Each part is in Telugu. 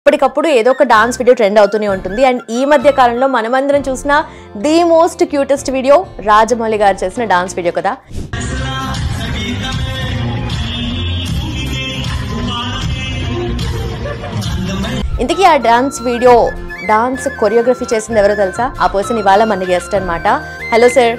ఎప్పటికప్పుడు ఏదో ఒక డాన్స్ వీడియో ట్రెండ్ అవుతూనే ఉంటుంది. అండ్ ఈ మధ్య కాలంలో మనమందరం చూసిన the most cutest video Rajamouli గారు చేసిన డాన్స్ వీడియో కదా. ఇంతకీ ఆ డాన్స్ వీడియో డాన్స్ కొరియోగ్రఫీ చేసింది ఎవరో తెలుసా? ఆ పర్సన్ ఇవాళ మన గెస్ట్ అన్నమాట. Hello sir.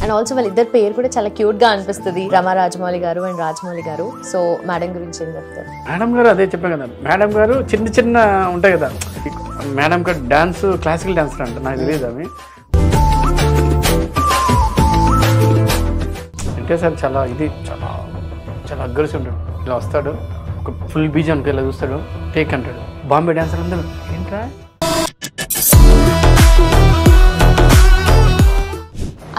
అండ్ ఆల్సో వాళ్ళిద్దరు పేరు కూడా చాలా క్యూట్ గా అనిపిస్తుంది, రమా రాజమౌళి గారు అండ్ రాజమౌళి గారు. సో మేడం గురించి ఏం చెప్తారు? మేడం గారు అదే చెప్పాను కదా, మేడం గారు చిన్న చిన్న ఉంటాయి కదా, మేడం గారు డాన్స్ క్లాసికల్ డాన్సర్ అంట, నాకు తెలియదు అవి. అంటే సార్ చాలా చాలా చాలా అగ్రెసివ్ ఉంటాడు. ఇలా వస్తాడు, ఒక ఫుల్ బీజ్ అనుకో ఇలా చూస్తాడు, టేక్ అంటాడు. బాంబే డాన్సర్ అందరూ ఏంట్రా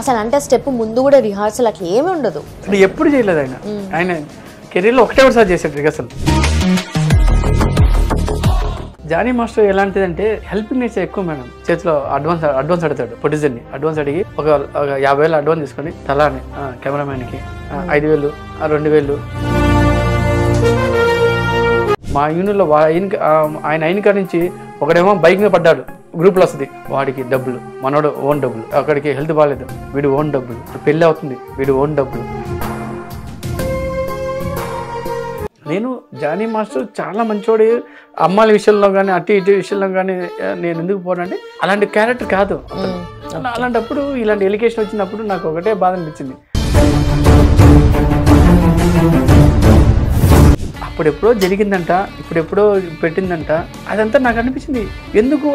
అసలు అంటే స్టెప్ ముందు కూడా రిహార్సల్ అట్లా ఏమీ ఉండదు. ఎప్పుడు చేయలేదు ఆయన కెరీర్లో ఒకటే ఒకసారి చేశాడు రిహర్సల్. జానీ మాస్టర్ ఎలాంటిదంటే హెల్పింగ్ నేచర్ ఎక్కువ మేడం. చేతిలో అడ్వాన్స్ అడుగుతాడు, ప్రొడ్యూసర్ని అడ్వాన్స్ అడిగి ఒక 50,000 అడ్వాన్స్ తీసుకొని తలాని కెమెరామ్యాన్కి 5,000 2,000. మా యూనిట్లో ఆయన అయిన కాడి నుంచి ఒకడేమో బైక్ మీద పడ్డాడు, గ్రూప్లో వస్తుంది, వాడికి డబ్బులు, మనోడు ఓన్ డబ్బులు. అక్కడికి హెల్త్ బాగాలేదు, వీడు ఓన్ డబ్బులు. పెళ్ళి అవుతుంది, వీడు ఓన్ డబ్బులు. నేను జానీ మాస్టర్ చాలా మంచోడు. అమ్మాయిల విషయంలో కానీ అటు ఇటు విషయంలో కానీ నేను ఎందుకు పోనంటే అలాంటి క్యారెక్టర్ కాదు. అలాంటప్పుడు ఇలాంటి ఎలికేషన్ వచ్చినప్పుడు నాకు ఒకటే బాధ అనిపించింది. అప్పుడెప్పుడో జరిగిందంట, ఇప్పుడెప్పుడో పెట్టిందంట, అదంతా నాకు అనిపించింది. ఎందుకు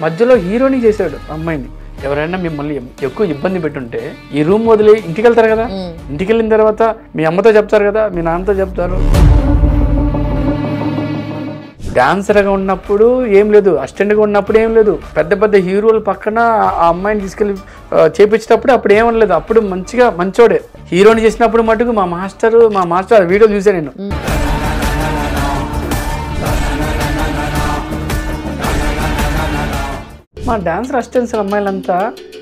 మధ్యలో హీరోని చేశాడు అమ్మాయిని. ఎవరైనా మిమ్మల్ని ఎక్కువ ఇబ్బంది పెట్టుంటే ఈ రూమ్ వదిలి ఇంటికి వెళ్తారు కదా, ఇంటికి వెళ్ళిన తర్వాత మీ అమ్మతో చెప్తారు కదా, మీ నాన్నతో చెప్తారు. డాన్సర్గా ఉన్నప్పుడు ఏం లేదు, అసిస్టెంట్గా ఉన్నప్పుడు ఏం లేదు, పెద్ద పెద్ద హీరోల పక్కన ఆ అమ్మాయిని తీసుకెళ్ళి చేపించేటప్పుడు అప్పుడు ఏమనలేదు. అప్పుడు మంచోడే. హీరోని చేసినప్పుడు మటుకు మా మాస్టర్ వీడియో చూసాను నేను. మా డాన్సర్ అసిస్టెంట్స్ అమ్మాయిలంతా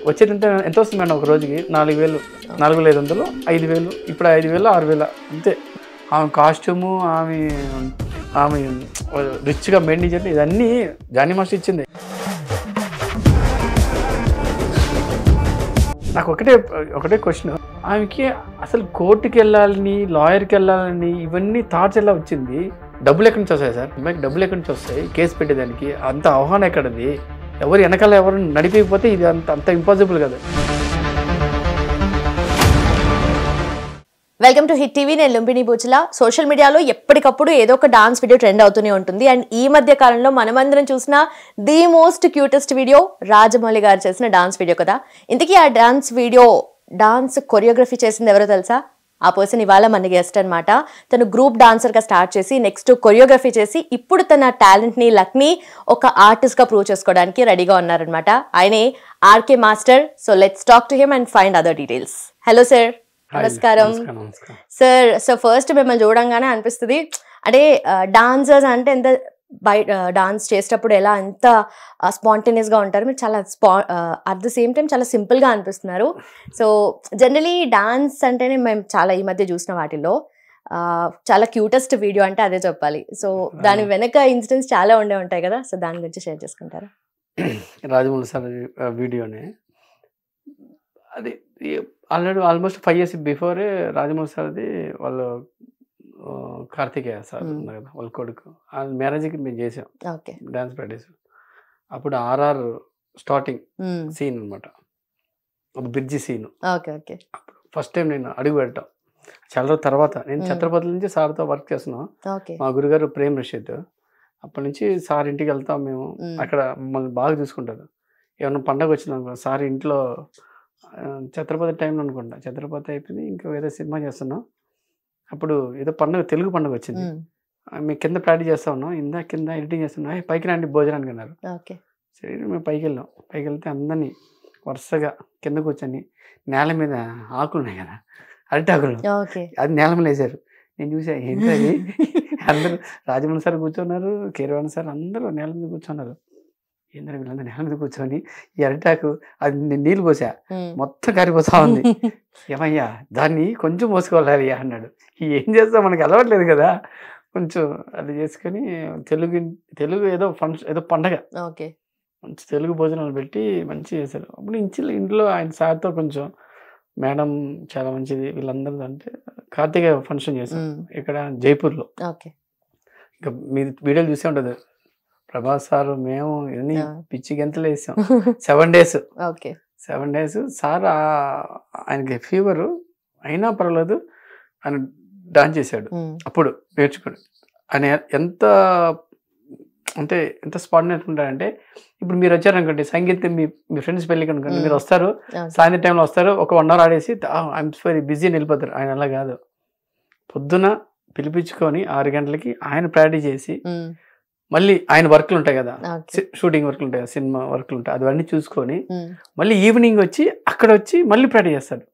వచ్చేదంతా ఎంత వస్తుంది మేడం? ఒక రోజుకి 4,000, 4,500, 5,000, ఇప్పుడు 5,000, 6,000 అంతే. ఆమె కాస్ట్యూము, ఆమె రిచ్గా మెయింటైన్ చేయడం, ఇదన్నీ జానీ మాస్టర్ ఇచ్చింది. నాకు ఒకటే క్వశ్చన్, ఆమెకి అసలు కోర్టుకి వెళ్ళాలని, లాయర్కి వెళ్ళాలని ఇవన్నీ థాట్స్ ఎలా వచ్చింది? డబ్బులు ఎక్కడి నుంచి వస్తాయి సార్? అమ్మాయికి డబ్బులు ఎక్కడి నుంచి వస్తాయి? కేసు పెట్టేదానికి అంత ఆహ్వానం ఎక్కడది? ఎవరు వెనకాల ఎవరు నడిపిపోతే ఇది అంత ఇంపాసిబుల్ కదా. Welcome to hit TV. నేను లుంబిని బూచల. సోషల్ మీడియాలో ఎప్పటికప్పుడు ఏదో ఒక డాన్స్ వీడియో ట్రెండ్ అవుతూనే ఉంటుంది. అండ్ ఈ మధ్య కాలంలో మనమందరం చూసిన the most cutest video Rajamouli గారు చేసిన డాన్స్ వీడియో కదా. ఇంతకీ ఆ డాన్స్ కొరియోగ్రఫీ చేసింది ఎవరో తెలుసా? ఆ పర్సన్ ఇవాళ మన గెస్ట్ అనమాట. తను గ్రూప్ డాన్సర్గా స్టార్ట్ చేసి నెక్స్ట్ కొరియోగ్రఫీ చేసి ఇప్పుడు తన టాలెంట్ని, లక్ని ఒక ఆర్టిస్ట్గా ప్రూవ్ చేసుకోవడానికి రెడీగా ఉన్నారనమాట. ఆయనే RK master. So let's talk to him and find other details. Hello sir. నమస్కారం సార్. సో ఫస్ట్ మిమ్మల్ని చూడంగానే అనిపిస్తుంది అంటే డాన్సర్స్ అంటే ఎంత డాన్స్ చేసేటప్పుడు ఎలా ఎంత స్పాంటేనియస్గా ఉంటారు. మీరు చాలా అట్ ద సేమ్ టైం చాలా సింపుల్గా అనిపిస్తున్నారు. సో జనరలీ డాన్స్ అంటేనే మేము చాలా ఈ మధ్య చూసిన వాటిల్లో చాలా క్యూటెస్ట్ వీడియో అంటే అదే చెప్పాలి. సో దాని వెనక ఇన్సిడెంట్స్ చాలా ఉండే ఉంటాయి కదా, సో దాని గురించి షేర్ చేసుకుంటారా? రాజమౌళి సార్ వీడియోనే అది ఆల్మోస్ట్ 5 years బిఫోరే రాజమౌళి సార్ది వాళ్ళు కార్తికేయ సార్ ఉన్నారు కదా, వాళ్ళ కొడుకు, ఆ మ్యారేజ్కి మేము చేసాం డాన్స్ ప్రాక్టీస్. అప్పుడు RR స్టార్టింగ్ సీన్ అనమాట, ఒక బ్రిడ్జి సీన్. అప్పుడు ఫస్ట్ టైం నేను అడుగు పెట్టాం. చాలా రోజుల తర్వాత నేను ఛత్రపతి నుంచి సార్తో వర్క్ చేస్తున్నాం. మా గురుగారు ప్రేమ్ రషీద్. అప్పటి నుంచి సార్ ఇంటికి వెళ్తాం మేము, అక్కడ మమ్మల్ని బాగా చూసుకుంటారు. ఏమన్నా పండగ వచ్చిందనుకో సార్ ఇంట్లో, ఛత్రపతి టైంలో అనుకుంటా, ఛత్రపతి అయిపోయింది ఇంకా వేరే సినిమా చేస్తున్నాం. అప్పుడు ఏదో పండుగ, తెలుగు పండుగ వచ్చింది. మేము కింద ప్రాక్టీస్ చేస్తా ఉన్నాం, కింద ఎడిటింగ్ చేస్తున్నాం. పైకి రండి భోజనానికి అన్నారు. సరే మేము పైకి వెళ్తే అందరినీ వరుసగా కింద కూర్చొని నేల మీద ఆకులు ఉన్నాయి కదా, అరటి ఆకులు, ఓకే. అది నేల మీద వేసారు. నేను చూసా ఏంటది, అందరూ రాజమౌళి సార్ కూర్చున్నారు, కీరవాణి సార్ అందరూ నేల మీద కూర్చున్నారు. ఏంటంటే వీళ్ళందరూ నేల మీద కూర్చొని ఈ అరిటాకు అది నేను నీళ్ళు పోసా, మొత్తం కారిపోతా ఉంది. ఏమయ్యా దాన్ని కొంచెం పోసుకోవాలి అన్నాడు. ఏం చేస్తాం, మనకి అలవాట్లేదు కదా, కొంచెం అది చేసుకొని తెలుగు ఏదో ఫంక్షన్ ఏదో పండగ, ఓకే. మంచి తెలుగు భోజనాలు పెట్టి మంచి చేశారు. అప్పుడు ఇంట్లో ఆయన సార్తో కొంచెం మేడం చాలా మంచిది వీళ్ళందరూ, అంటే కార్తీక ఫంక్షన్ చేశాం ఇక్కడ జైపూర్లో. ఓకే. ఇంకా మీరు వీడియోలు చూసే ఉంటుంది, ప్రభాస్ సార్ మేము ఎన్ని పిచ్చి గంటలు వేసాం. 7 days. ఓకే. 7 days సార్ ఆయనకి ఫీవర్ అయినా పర్వాలేదు ఆయన డాన్స్ చేశాడు. అప్పుడు నేర్చుకుని ఆయన ఎంత అంటే ఎంత స్పాట్ ఉంటాడంటే, ఇప్పుడు మీరు వచ్చారనుకోండి సంగీతం మీ ఫ్రెండ్స్ పెళ్ళికి అనుకోండి, మీరు వస్తారు సాయంత్రం టైంలో వస్తారు, ఒక 1 hour ఆడేసి ఐఎమ్ వెరీ బిజీ అని వెళ్ళిపోతారు. ఆయన అలా కాదు, పొద్దున పిలిపించుకొని 6 గంటలకి ఆయన ప్రాక్టీస్ చేసి మళ్ళీ ఆయన వర్క్లు ఉంటాయి కదా, షూటింగ్ వర్క్లు ఉంటాయి కదా, సినిమా వర్క్లు ఉంటాయి, అవన్నీ చూసుకొని మళ్ళీ ఈవినింగ్ వచ్చి అక్కడ వచ్చి మళ్ళీ ప్రాక్టీస్ చేస్తాడు.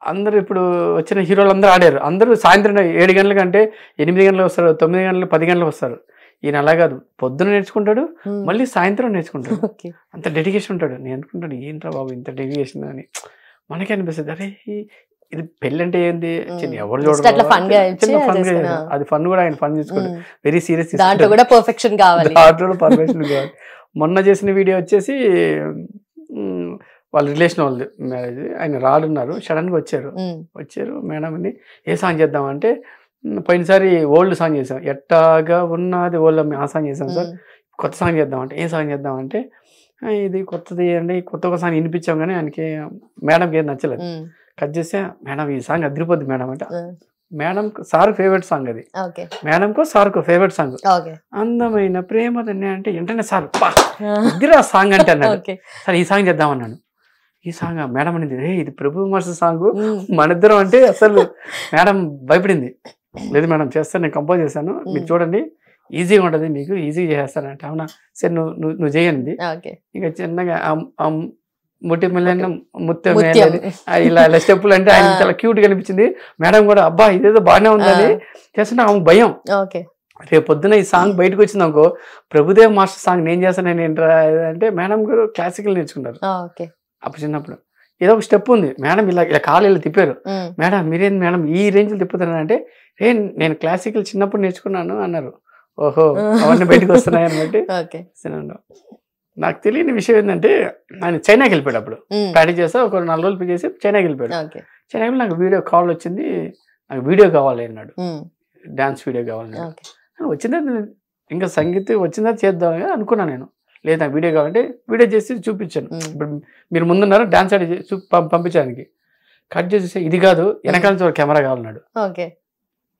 అందరూ ఇప్పుడు వచ్చిన హీరోలు అందరూ ఆడారు, అందరూ సాయంత్రం 7 గంటలకంటే 8 గంటలకు వస్తారు, 9 గంటలకు 10 గంటలకు వస్తారు. ఈయన అలా కాదు, పొద్దున నేర్చుకుంటాడు మళ్ళీ సాయంత్రం నేర్చుకుంటాడు. అంత డెడికేషన్ ఉంటాడు. నేను అనుకుంటాడు ఏంట్రా బాబు ఇంత డెడికేషన్ అని. మనకే అనిపిస్తుంది, అరే ఇది పెళ్ళి అంటే ఏంది, ఎవరు చూడరు, అది ఫన్ కూడా ఆయన ఫన్ చేసుకోండి, వెరీ సీరియస్, దాంట్లో కూడా పర్ఫెక్షన్ కావాలి. మొన్న చేసిన వీడియో వచ్చేసి వాళ్ళ రిలేషన్ వాళ్ళది మ్యారేజ్, ఆయన రాడున్నారు, సడన్ గా వచ్చారు మేడం అని ఏ సాంగ్ చేద్దామంటే, పోయినసారి ఓల్డ్ సాంగ్ చేసాం, ఎట్టాగా ఉన్నది ఓల్డ్ ఆ సాంగ్ చేసాం సార్, కొత్త సాంగ్ చేద్దామంటే ఏ సాంగ్ చేద్దామంటే ఇది కొత్తది అండి, కొత్త ఒక సాంగ్ వినిపించాం కానీ ఆయనకి మేడంకి ఏం నచ్చలేదు. కట్ చేస్తే మేడం ఈ సాంగ్ అదిరిపోద్ది మేడం అంటే, మేడం సార్ ఫేవరెట్ సాంగ్ అది, మేడంకో సార్కో ఫేవరెట్ సాంగ్, అందమైన ప్రేమదన్నే అంటే వెంటనే సార్ ఇద్దరు ఆ సాంగ్ అంటే అన్నాడు. సార్ ఈ సాంగ్ చేద్దామన్నాను. ఈ సాంగ్ మేడం అనేది ఇది ప్రభు మాస్టర్ సాంగ్ మనిద్దరం అంటే అసలు మేడం భయపడింది. లేదు మేడం చేస్తాను, నేను కంపోజ్ చేశాను, మీరు చూడండి ఈజీగా ఉంటుంది, మీకు ఈజీగా చేస్తానంటే అవునా సరే నువ్వు చేయండి. ఇక చిన్నగా ముట్టి మిల్లన్న ముత్యం ఇలా స్టెప్పులు అంటే ఆయన చాలా క్యూట్ గా అనిపించింది. మేడం కూడా అబ్బా ఇదేదో బాగానే ఉందని చేస్తున్నా, ఆమె భయం. రేపు పొద్దున ఈ సాంగ్ బయటకు వచ్చింది అనుకో, ప్రభుదేవ్ మాస్టర్ సాంగ్ నేను చేస్తాను ఏంట్రా అంటే, మేడం గారు క్లాసికల్ నేర్చుకున్నారు అప్పుడు చిన్నప్పుడు. ఏదో ఒక స్టెప్ ఉంది, మేడం ఇలా కాళ్ళు ఇలా తిప్పారు, మేడం మీరేంది మేడం ఈ రేంజ్లో తిప్పుతారు అంటే, నేను క్లాసికల్ చిన్నప్పుడు నేర్చుకున్నాను అన్నారు. ఓహో అవన్నీ బయటకు వస్తున్నాయి అన్నట్టు. నాకు తెలియని విషయం ఏంటంటే, ఆయన చైనాకి వెళ్ళిపోయాడు. అప్పుడు ప్రాక్టీస్ చేస్తా ఒక 4 రోజులు చేసి చైనాకి వెళ్ళిపోయాడు. చైనాకి నాకు వీడియో కాల్ వచ్చింది, నాకు వీడియో కావాలి అన్నాడు, డాన్స్ వీడియో కావాలి. వచ్చిందా ఇంకా సంగీతం వచ్చిందా చేద్దామని అనుకున్నాను నేను. లేదు నాకు వీడియో కావాలంటే వీడియో చేసి చూపించాను. ఇప్పుడు మీరు ముందున్నారు డాన్స్ ఆడి పంపించడానికి. కట్ చేసి ఇది కాదు వెనకాల నుంచి కెమెరా కావాలన్నాడు.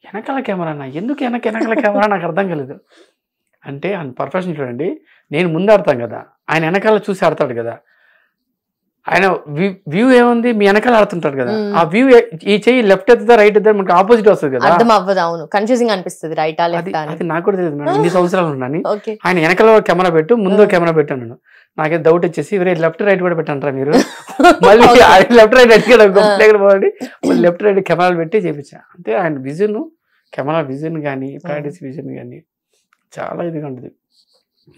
వెనకాల కెమెరా అన్న, ఎందుకు వెనకాల కెమెరా నాకు అర్థం కాలేదు. అంటే ఆయన పర్ఫెక్షన్ చూడండి, నేను ముందు ఆడతాను కదా, ఆయన వెనకాల చూసి ఆడతాడు కదా, ఆయన వ్యూ ఏముంది మీ వెనకాల ఆడుతుంటాడు కదా, ఆ వ్యూ ఈ చెయ్యి లెఫ్ట్ ఎత్తుదా రైట్ ఎత్తుదా మనకి ఆపోజిట్ వస్తుంది కదా, కన్ఫ్యూజింగ్ అనిపిస్తుంది. రైట్ అది నాకు కూడా తెలియదు మేడం, ఇన్ని సంవత్సరాలు ఉన్నాను. ఆయన వెనకాల కెమెరా పెట్టు ముందు కెమెరా పెట్టాను. నాకే డౌట్ వచ్చేసి ఇవరే లెఫ్ట్ రైట్ కూడా పెట్టంటారా మీరు, మళ్ళీ లెఫ్ట్ రైట్ పోండి, లెఫ్ట్ రైట్ కెమెరాలు పెట్టి చేయించా. అంటే ఆయన విజన్, కెమెరా విజన్ కానీ ప్రాక్టీస్ విజన్ కానీ చాలా ఇదిగా ఉంటుంది.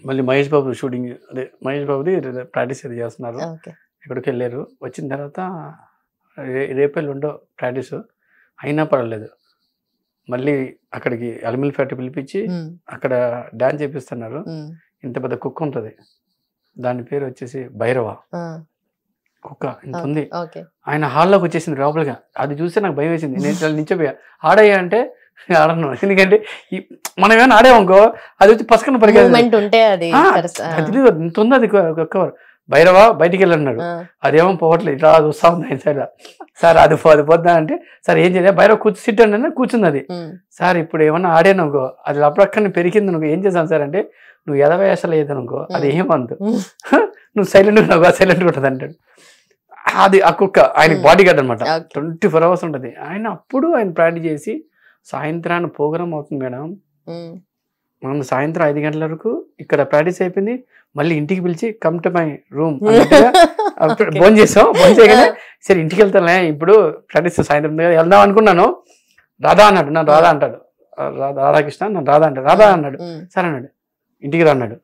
మళ్ళీ మహేష్ బాబు షూటింగ్, అదే మహేష్ బాబుది ప్రాక్టీస్ అది చేస్తున్నారు, ఎక్కడికి వెళ్ళారు. వచ్చిన తర్వాత రేపేళ్ళు ఉండో ప్రాక్టీస్ అయినా పర్వాలేదు, మళ్ళీ అక్కడికి అల్మిల్ ఫ్యాక్టరీ పిలిపించి అక్కడ డాన్స్ చేపిస్తున్నారు. ఇంత పెద్ద కుక్క ఉంటుంది, దాని పేరు వచ్చేసి భైరవ కుక్క, ఇంత ఉంది. ఆయన హాల్లోకి వచ్చేసింది లోపలిగా, అది చూస్తే నాకు భయం వేసింది. నేను నించోపోయా, ఆడయ్యా అంటే ఆడను, ఎందుకంటే మనం ఏమైనా ఆడేమనుకో అది వచ్చి పసుకన పరిగె ఇంత ఉంది అది కుక్క. భైరవ బయటికి వెళ్ళన్నాడు, అదేమో పోవట్లేదు, ఇట్లా చూస్తా ఉంది ఆయన సైడ్. సార్ అది పోద్దా అంటే, సార్ ఏం చేయలేదు భైరవ సిట్ అంటే కూర్చుంది అది. సార్ ఇప్పుడు ఏమన్నా ఆడాను అనుకో, అది అప్పుడక్కడ పెరిగింది అనుకో, ఏం చేశాను సార్ అంటే, నువ్వు ఎదవేసలు ఏదనుకో అది ఏమందు, నువ్వు సైలెంట్ ఉన్నావు సైలెంట్ ఉంటుంది అంటాడు. అది ఆ కుక్క ఆయనకి బాడీ గార్డ్ అనమాట, 24 hours ఉంటుంది. ఆయన అప్పుడు ఆయన ప్రాక్టీస్ చేసి సాయంత్రాన్ని ప్రోగ్రామ్ అవుతుంది మేడం, మనం సాయంత్రం 5 గంటల వరకు ఇక్కడ ప్రాక్టీస్ అయిపోయింది, మళ్ళీ ఇంటికి పిలిచి కమ్ టు మై రూమ్ భోజనం చేసాం. భోజనం చేయగానే సరే ఇంటికి వెళ్తానే, ఇప్పుడు ప్రాక్టీస్ సాయంత్రం వెళ్దాం అనుకున్నాను. రాధా అన్నాడు, నన్ను రాధా అంటాడు, రాధాకృష్ణ నన్ను రాధా అంటాడు. రాధా అన్నాడు, సరే అన్నాడు. ఇంటికి రా అన్నాడు.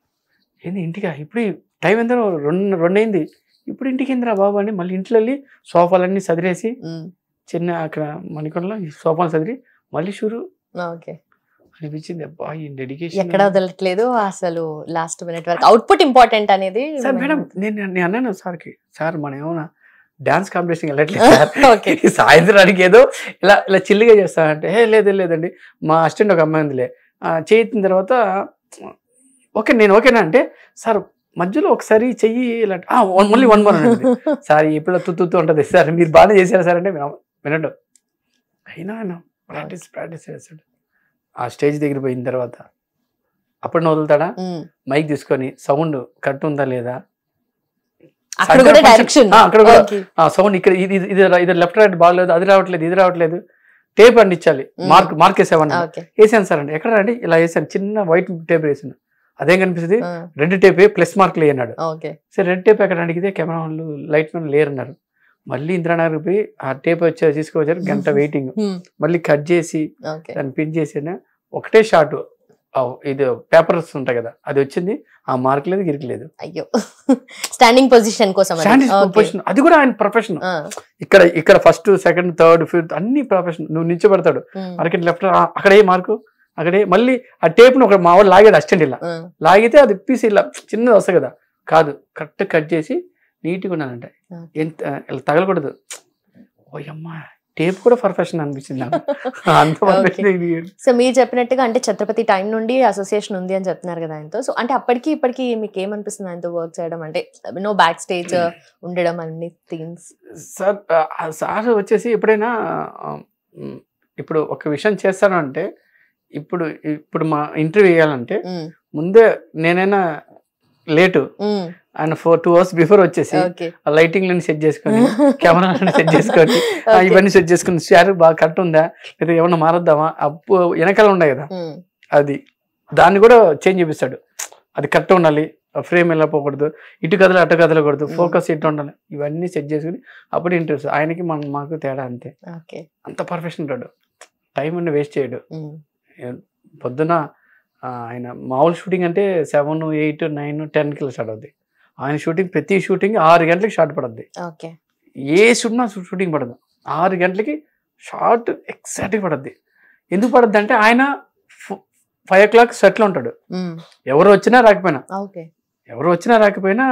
ఏంది ఇంటికా, ఇప్పుడు టైం ఎంత, 2 అయింది, ఇప్పుడు ఇంటికి ఏందిరా బాబు అని మళ్ళీ ఇంట్లో వెళ్ళి సోఫాలన్నీ సదిరేసి, చిన్న అక్కడ మణికొండలో సోఫాలు సదిరి మళ్ళీ షూరు అనిపించింది. అబ్బా ఈ డెడికేషన్ ఎక్కడ వదలట్లేదు అసలు. లాస్ట్ మినిట్ వరకు అవుట్పుట్ ఇంపార్టెంట్ అనేది. సార్ మేడం నేను అన్నాను సార్కి, సార్ మనం ఏమన్నా డాన్స్ కాంపిటీషన్ వెళ్ళట్లేదు సార్, సాయంత్రానికి ఏదో ఇలా చిల్లిగా చేస్తానంటే, లేదండి మా అసిస్టెంట్ ఒక అమ్మాయి ఉందిలే, చేయిన తర్వాత ఓకే నేను ఓకేనా అంటే, సార్ మధ్యలో ఒకసారి చెయ్యి ఇలా మళ్ళీ 1 more అనేది సార్ ఎప్పుడు తుత్తు ఉంటుంది సార్, మీరు బాగానే చేశారు సార్ అంటే వినడు. అయినా ప్రాక్టీస్ చేస్తాడు. ఆ స్టేజ్ దగ్గర పోయిన తర్వాత అప్పుడు వదులుతాడా, మైక్ తీసుకొని సౌండ్ కరెక్ట్ ఉందా లేదా, అక్కడ కూడా సౌండ్ ఇక్కడ ఇది లెఫ్ట్ రైట్ బాగలేదు, అది రావట్లేదు, ఇది రావట్లేదు, టేప్ అందించాలి, మార్క్ వేసామన్నా, వేసాను సార్ అంటే ఎక్కడ రండి ఇలా వేసాను, చిన్న వైట్ టేప్ వేసాను, అదేం కనిపిస్తుంది, రెడ్ టేప్ ప్లస్ మార్క్ లేనాడు. సరే రెడ్ టేప్ ఎక్కడ అడిగితే కెమెరా వాళ్ళు లైట్ మెన్ లేరన్నారు. మళ్ళీ ఇంద్రానగర్ పోయి ఆ టేప్ తీసుకొచ్చారు, గంట వెయిటింగ్, మళ్ళీ కట్ చేసి దాన్ని పిన్ చేసి ఒకటే షాట్, ఇది పేపర్స్ ఉంటాయి కదా అది వచ్చింది, ఆ మార్క్ లేదు గిరికి లేదు. అయ్యో, స్టాండింగ్ పొజిషన్ కోసం, అది కూడా ఆయన ప్రొఫెషన్. ఇక్కడ ఫస్ట్ సెకండ్ థర్డ్ ఫిఫ్త్ అన్ని ప్రొఫెషన్. నువ్వు నిల్చోబెడతాడు అక్కడ లెఫ్ట్, అక్కడే మార్కు, అక్కడే మళ్ళీ ఆ టేప్ ను ఒక మావాడు లాగేది అసిస్టెంట్, ఇలా లాగితే అది పీస్ ఇలా చిన్నది వస్తుంది కదా, కాదు కరెక్ట్ కట్ చేసి నీట్గా ఉన్నానంటే ఎంత ఇలా తగలకూడదు. ఓ అమ్మా, టేప్ కూడా పర్ఫెక్షన్ అనిపించింది నాకు. అంత సో మీరు చెప్పినట్టుగా అంటే ఛత్రపతి టైం నుండి అసోసియేషన్ ఉంది అని చెప్తున్నారు కదా ఆయనతో. సో అంటే అప్పటికి ఇప్పటికి మీకు ఏమనిపిస్తుంది ఆయనతో వర్క్ చేయడం, అంటే నో బ్యాక్ స్టేజ్ ఉండడం అన్ని థీమ్స్? సార్ వచ్చేసి ఎప్పుడైనా ఇప్పుడు ఒక విషయం చేస్తాను అంటే, ఇప్పుడు మా ఇంటర్వ్యూ వేయాలంటే ముందే నేనైనా లేటు, ఆయన 2 hours బిఫోర్ వచ్చేసి లైటింగ్ లని సెట్ చేసుకొని, కెమెరా సెట్ చేసుకొని, ఇవన్నీ సెట్ చేసుకుని, షేర్ బాగా కరెక్ట్ ఉందా లేదా ఏమన్నా మారద్దామా, అప్పు వెనకాల ఉన్నాయి కదా అది, దాన్ని కూడా చేంజ్ చేపిస్తాడు. అది కరెక్ట్ ఉండాలి, ఫ్రేమ్ వెళ్ళకపోకూడదు, ఇటు కదలు అటు కదలకూడదు, ఫోకస్ ఇటు ఉండాలి, ఇవన్నీ సెట్ చేసుకుని అప్పుడు ఇంట్రెస్ట్. ఆయనకి మాకు తేడా అంతే, అంత పర్ఫెక్షన్ ఉంటాడు, టైం అన్ని వేస్ట్ చేయడు. పొద్దున ఆయన మామూలు షూటింగ్ అంటే 7, 8, 9, 10కి స్టార్ట్ అవుద్ది. ఆయన షూటింగ్ ప్రతి షూటింగ్ 6 గంటలకి షార్ట్ పడుద్ది. ఏ షూటింగ్ పడదు, 6 గంటలకి షార్ట్ ఎగ్జాక్ట్గా పడుద్ది. ఎందుకు పడుద్ది అంటే ఆయన 5 o'clock సెట్లో ఉంటాడు. ఎవరు వచ్చినా రాకపోయినా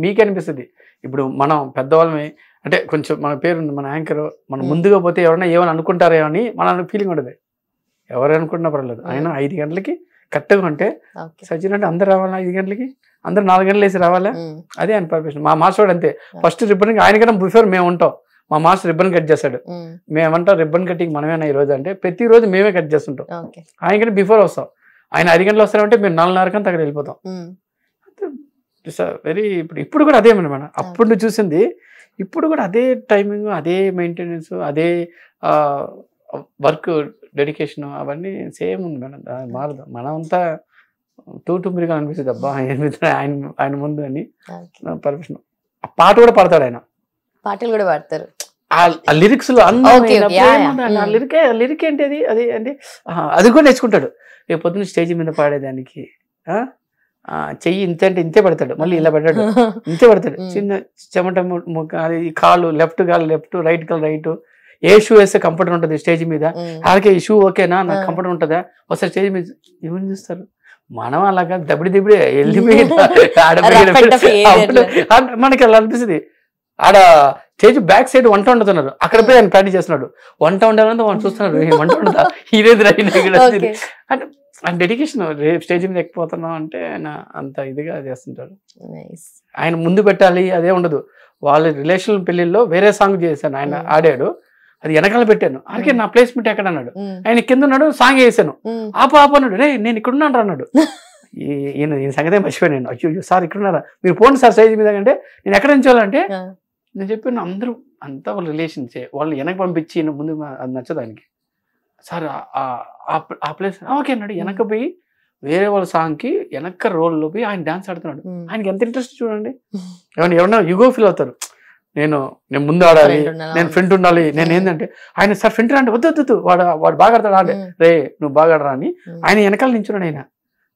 మీకే అనిపిస్తుంది. ఇప్పుడు మనం పెద్దవాళ్ళమే అంటే కొంచెం మన పేరు మన యాంకర్, మనం ముందుగా పోతే ఎవరైనా ఏమైనా అనుకుంటారేమో అని మన ఫీలింగ్ ఉంటుంది. ఎవరు అనుకుంటున్నా పర్లేదు, ఆయన 5 గంటలకి కరెక్ట్గా ఉంటే సచిన్ అంటే అందరు రావాలా, 5 గంటలకి అందరు 4 గంటలు వేసి రావాలా, అదే ఆయన పర్ఫెక్షన్. మా మాస్టర్ అంతే, ఫస్ట్ రిబ్బన్ ఆయనకన్నా బిఫోర్ మేము ఉంటాం, మా మాస్టర్ రిబ్బన్ కట్ చేస్తాడు. మేమంటాం రిబ్బన్ కటింగ్ మనమేనా ఈ రోజు అంటే, ప్రతిరోజు మేమే కట్ చేస్తుంటాం. ఆయనకంటే బిఫోర్ వస్తాం, ఆయన 5 గంటలు వస్తారంటే మేము 4:30 కంతా అక్కడ వెళ్ళిపోతాం. వెరీ ఇప్పుడు కూడా అదే మేడం, అప్పుడు చూసింది ఇప్పుడు కూడా అదే టైమింగ్, అదే మెయింటెనెన్స్, అదే వర్క్ డెడికేషన్, అవన్నీ సేమ్ ఉంది మేడం, మారదు. మనం అంతా టూమిరిగా అనిపిస్తుంది, అబ్బా ఆయన ముందు అని పర్ఫెక్షన్. ఆ పాట కూడా పాడతాడు ఆయన, పాటలు కూడా పాడతారు. ఆ లిరిక్స్ లో లిరిక్ ఏంటి అది అంటే అది కూడా నేర్చుకుంటాడు. రేపు పొద్దున్న స్టేజ్ మీద పాడేదానికి చెయ్యి ఇంత అంటే ఇంతే పడతాడు, మళ్ళీ ఇలా పడ్డాడు ఇంతే పడతాడు, చిన్న చెమట కాలు లెఫ్ట్ రైట్ కాలు రైట్, ఏ షూ వేస్తే కంఫర్ట్ ఉంటుంది స్టేజ్ మీద, అలాగే ఈ షూ ఓకేనా నాకు కంఫర్ట్ ఉంటుందా, ఒకసారి స్టేజ్ మీద ఏమని చూస్తారు. మనం అలాగా దబ్బిడి వెళ్ళిపోయి మనకి అలా అనిపిస్తుంది. ఆడ స్టేజ్ బ్యాక్ సైడ్ వంట వండుతున్నారు, అక్కడ పోయి ఆయన ప్రాక్టీస్ చేస్తున్నాడు, వంట వండాలంటే వాళ్ళు చూస్తున్నారు, వంట వండుతా ఇదేది అంటే ఆయన డెడికేషన్. రేపు స్టేజ్ మీద ఎక్కిపోతున్నాం అంటే ఆయన అంత ఇదిగా చేస్తుంటాడు. ఆయన ముందు పెట్టాలి అదే ఉండదు. వాళ్ళ రిలేషన్ పెళ్లిలో వేరే సాంగ్ చేశాను, ఆయన ఆడాడు, అది వెనకాల పెట్టాను, అలాగే నా ప్లేస్మెంట్ ఎక్కడ అన్నాడు, ఆయన కింద ఉన్నాడు, సాంగ్ వేసాను, ఆపు అన్నాడు, రే నేను ఇక్కడ ఉన్నాను అన్నాడు. ఈయన సంగతే మర్చిపోయాను, అయ్యో సార్ ఇక్కడున్నారా, మీరు పోండి సార్ స్టేజ్ మీద అంటే, నేను ఎక్కడ నుంచోవాలంటే నేను చెప్పాను, అందరూ అంతా వాళ్ళ రిలేషన్స్, వాళ్ళు వెనక పంపించి ముందు అది నచ్చదు ఆయనకి. సార్ ఆ ప్లేస్ ఓకే అన్నాడు, వెనక పోయి వేరే వాళ్ళ సాంగ్కి వెనక్క రోల్లో పోయి ఆయన డాన్స్ ఆడుతున్నాడు. ఆయనకి ఎంత ఇంట్రెస్ట్ చూడండి. ఎవరన్నా యుగో ఫీల్ అవుతారు, నేను ముందు ఆడాలి, నేను ఫ్రంట్ ఉండాలి, నేను ఏంటంటే ఆయన సార్ ఫ్రంట్ అంటే వద్దు వాడు బాగా ఆడతాడు అంటే రే నువ్వు బాగా ఆడరా అని ఆయన వెనకాల నించున్నాడు. ఆయన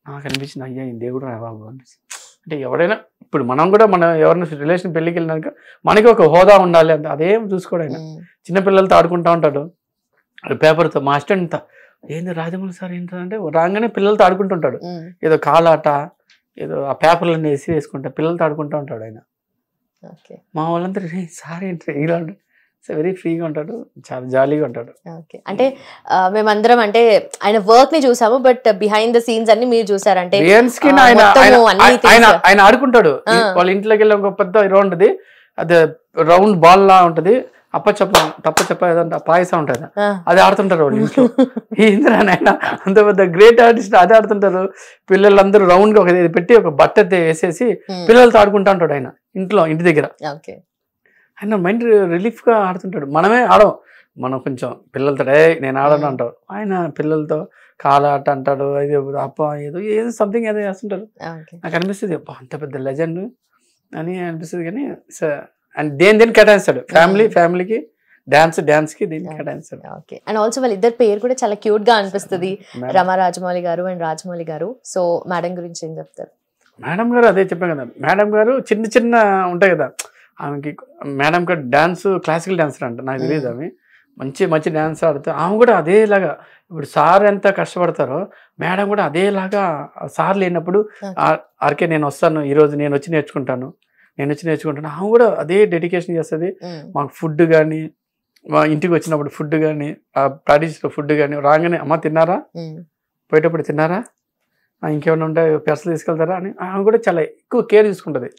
నాకు అనిపించింది అయ్యా ఈ దేవుడు రా బాబు అనిపించింది. అంటే ఎవరైనా ఇప్పుడు మనం కూడా మనం ఎవరైనా రిలేషన్ పెళ్ళికి వెళ్ళినాక మనకి ఒక హోదా ఉండాలి అంటే అదేం చూసుకోడు. ఆయన చిన్నపిల్లలతో ఆడుకుంటా ఉంటాడు పేపర్తో. మా అసిస్టెంట్ ఏంది రాజమౌళి సార్ ఏంటంటే రాగానే పిల్లలతో ఆడుకుంటుంటాడు, ఏదో కాలాట ఏదో ఆ పేపర్లన్నీ వేసుకుంటా పిల్లలతో ఆడుకుంటూ ఉంటాడు ఆయన. మా వాళ్ళంతా సార్ ఏంటి ఇలా వెరీ ఫ్రీగా ఉంటాడు, చాలా జాలీగా ఉంటాడు. అంటే మేమందరం అంటే ఆయన వర్క్ ని చూసాము, బట్ బిహైండ్ ద సీన్స్ అన్ని మీరు చూసారంటే ఆయన ఆడుకుంటాడు. వాళ్ళ ఇంట్లోకి వెళ్ళి ఒక పెద్ద రౌండ్ ఉంటది, అదే రౌండ్ బాల్ లా ఉంటది, తప్ప ఏదంటే పాయసం ఉంటుంది, అది ఆడుతుంటారు వాళ్ళు ఇంట్లో. ఏంద్రా నాయన అంత పెద్ద గ్రేట్ ఆర్టిస్ట్ అది ఆడుతుంటారు. పిల్లలందరూ రౌండ్ గా ఒక పెట్టి ఒక బట్ట వేసేసి పిల్లలతో ఆడుకుంటా ఉంటాడు ఆయన ఇంటి దగ్గర. ఆయన మైండ్ రిలీఫ్ గా ఆడుతుంటాడు. మనమే ఆడం, మనం కొంచెం పిల్లలతో నేను ఆడను అంటావు, ఆయన పిల్లలతో కాలాట అంటాడు, అది అప్ప ఏదో సంథింగ్ ఏదో చేస్తుంటారు. నాకు అనిపిస్తుంది అంత పెద్ద లెజెండ్ అని అనిపిస్తుంది. కానీ అండ్ దేని కేటాయిస్తాడు, ఫ్యామిలీకి డాన్స్ కి దీనికి కేటాయిస్తాడు. అండ్ ఆల్సో వాళ్ళ ఇద్దరు పేరు కూడా చాలా క్యూట్ గా అనిపిస్తుంది, రమా రాజమౌళి గారు అండ్ రాజమౌళి గారు. సో మేడం గురించి ఏం చెప్తారు? మేడం గారు అదే చెప్పాను కదా, మేడం గారు చిన్న ఉంటాయి కదా ఆమెకి. మేడం గారు డాన్స్ క్లాసికల్ డాన్సర్ అంట, నాకు తెలియదు. ఆమె మంచి డాన్స్ ఆడుతూ ఆమె కూడా అదేలాగా ఇప్పుడు సార్ ఎంత కష్టపడతారో మేడం కూడా అదేలాగా సార్ లేనప్పుడు ఆర్కే నేను వస్తాను, ఈరోజు నేను వచ్చి నేర్చుకుంటాను ఆమె కూడా అదే డెడికేషన్ చేస్తుంది. మాకు ఫుడ్ కానీ మా ఇంటికి వచ్చినప్పుడు ఫుడ్ కానీ ప్రాక్టీస్ ఫుడ్ కానీ రాగానే అమ్మ తిన్నారా, పోయేటప్పుడు తిన్నారా, ఇంకేమైనా ఉంటే పెర్సలు తీసుకెళ్తారా అని ఆమె కూడా చాలా ఎక్కువ కేర్ తీసుకుంటుంది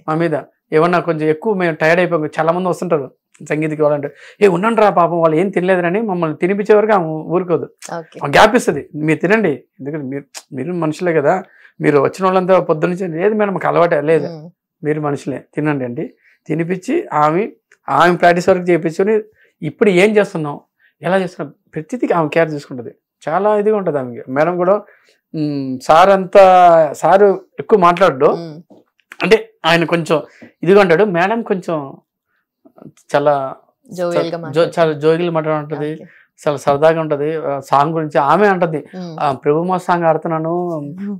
మా మీద. ఏమన్నా కొంచెం ఎక్కువ మేము టైర్డ్ అయిపోయాం, చాలా మంది వస్తుంటారు సంగీతకి వాళ్ళంటే ఉండండి రా పాపం వాళ్ళు ఏం తినలేదని మమ్మల్ని తినిపించే వరకు ఆమె ఊరుకోదు, గ్యాప్ ఇస్తుంది. మీరు తినండి, ఎందుకంటే మీరు మనుషులే కదా, మీరు వచ్చిన వాళ్ళంతా పొద్దున్నుంచి లేదు మేడం మాకు అలవాటే లేదు, మీరు మనుషులే తినండి అండి తినిపించి ఆమె ప్రాక్టీస్ వరకు చేయించుకొని ఇప్పుడు ఏం చేస్తున్నాం ఎలా చేస్తున్నాం ప్రతిదీ ఆమె కేర్ తీసుకుంటుంది. చాలా ఇదిగా ఉంటుంది ఆమెకి. మేడం కూడా సారు ఎక్కువ మాట్లాడు, అంటే ఆయన కొంచెం ఇదిగా ఉంటాడు, మేడం కొంచెం చాలా జోగిలు మాట్లాడుతుంది, చాలా సరదాగా ఉంటది. సాంగ్ గురించి ఆమె అంటది, ప్రభు మా సాంగ్ ఆడుతున్నాను,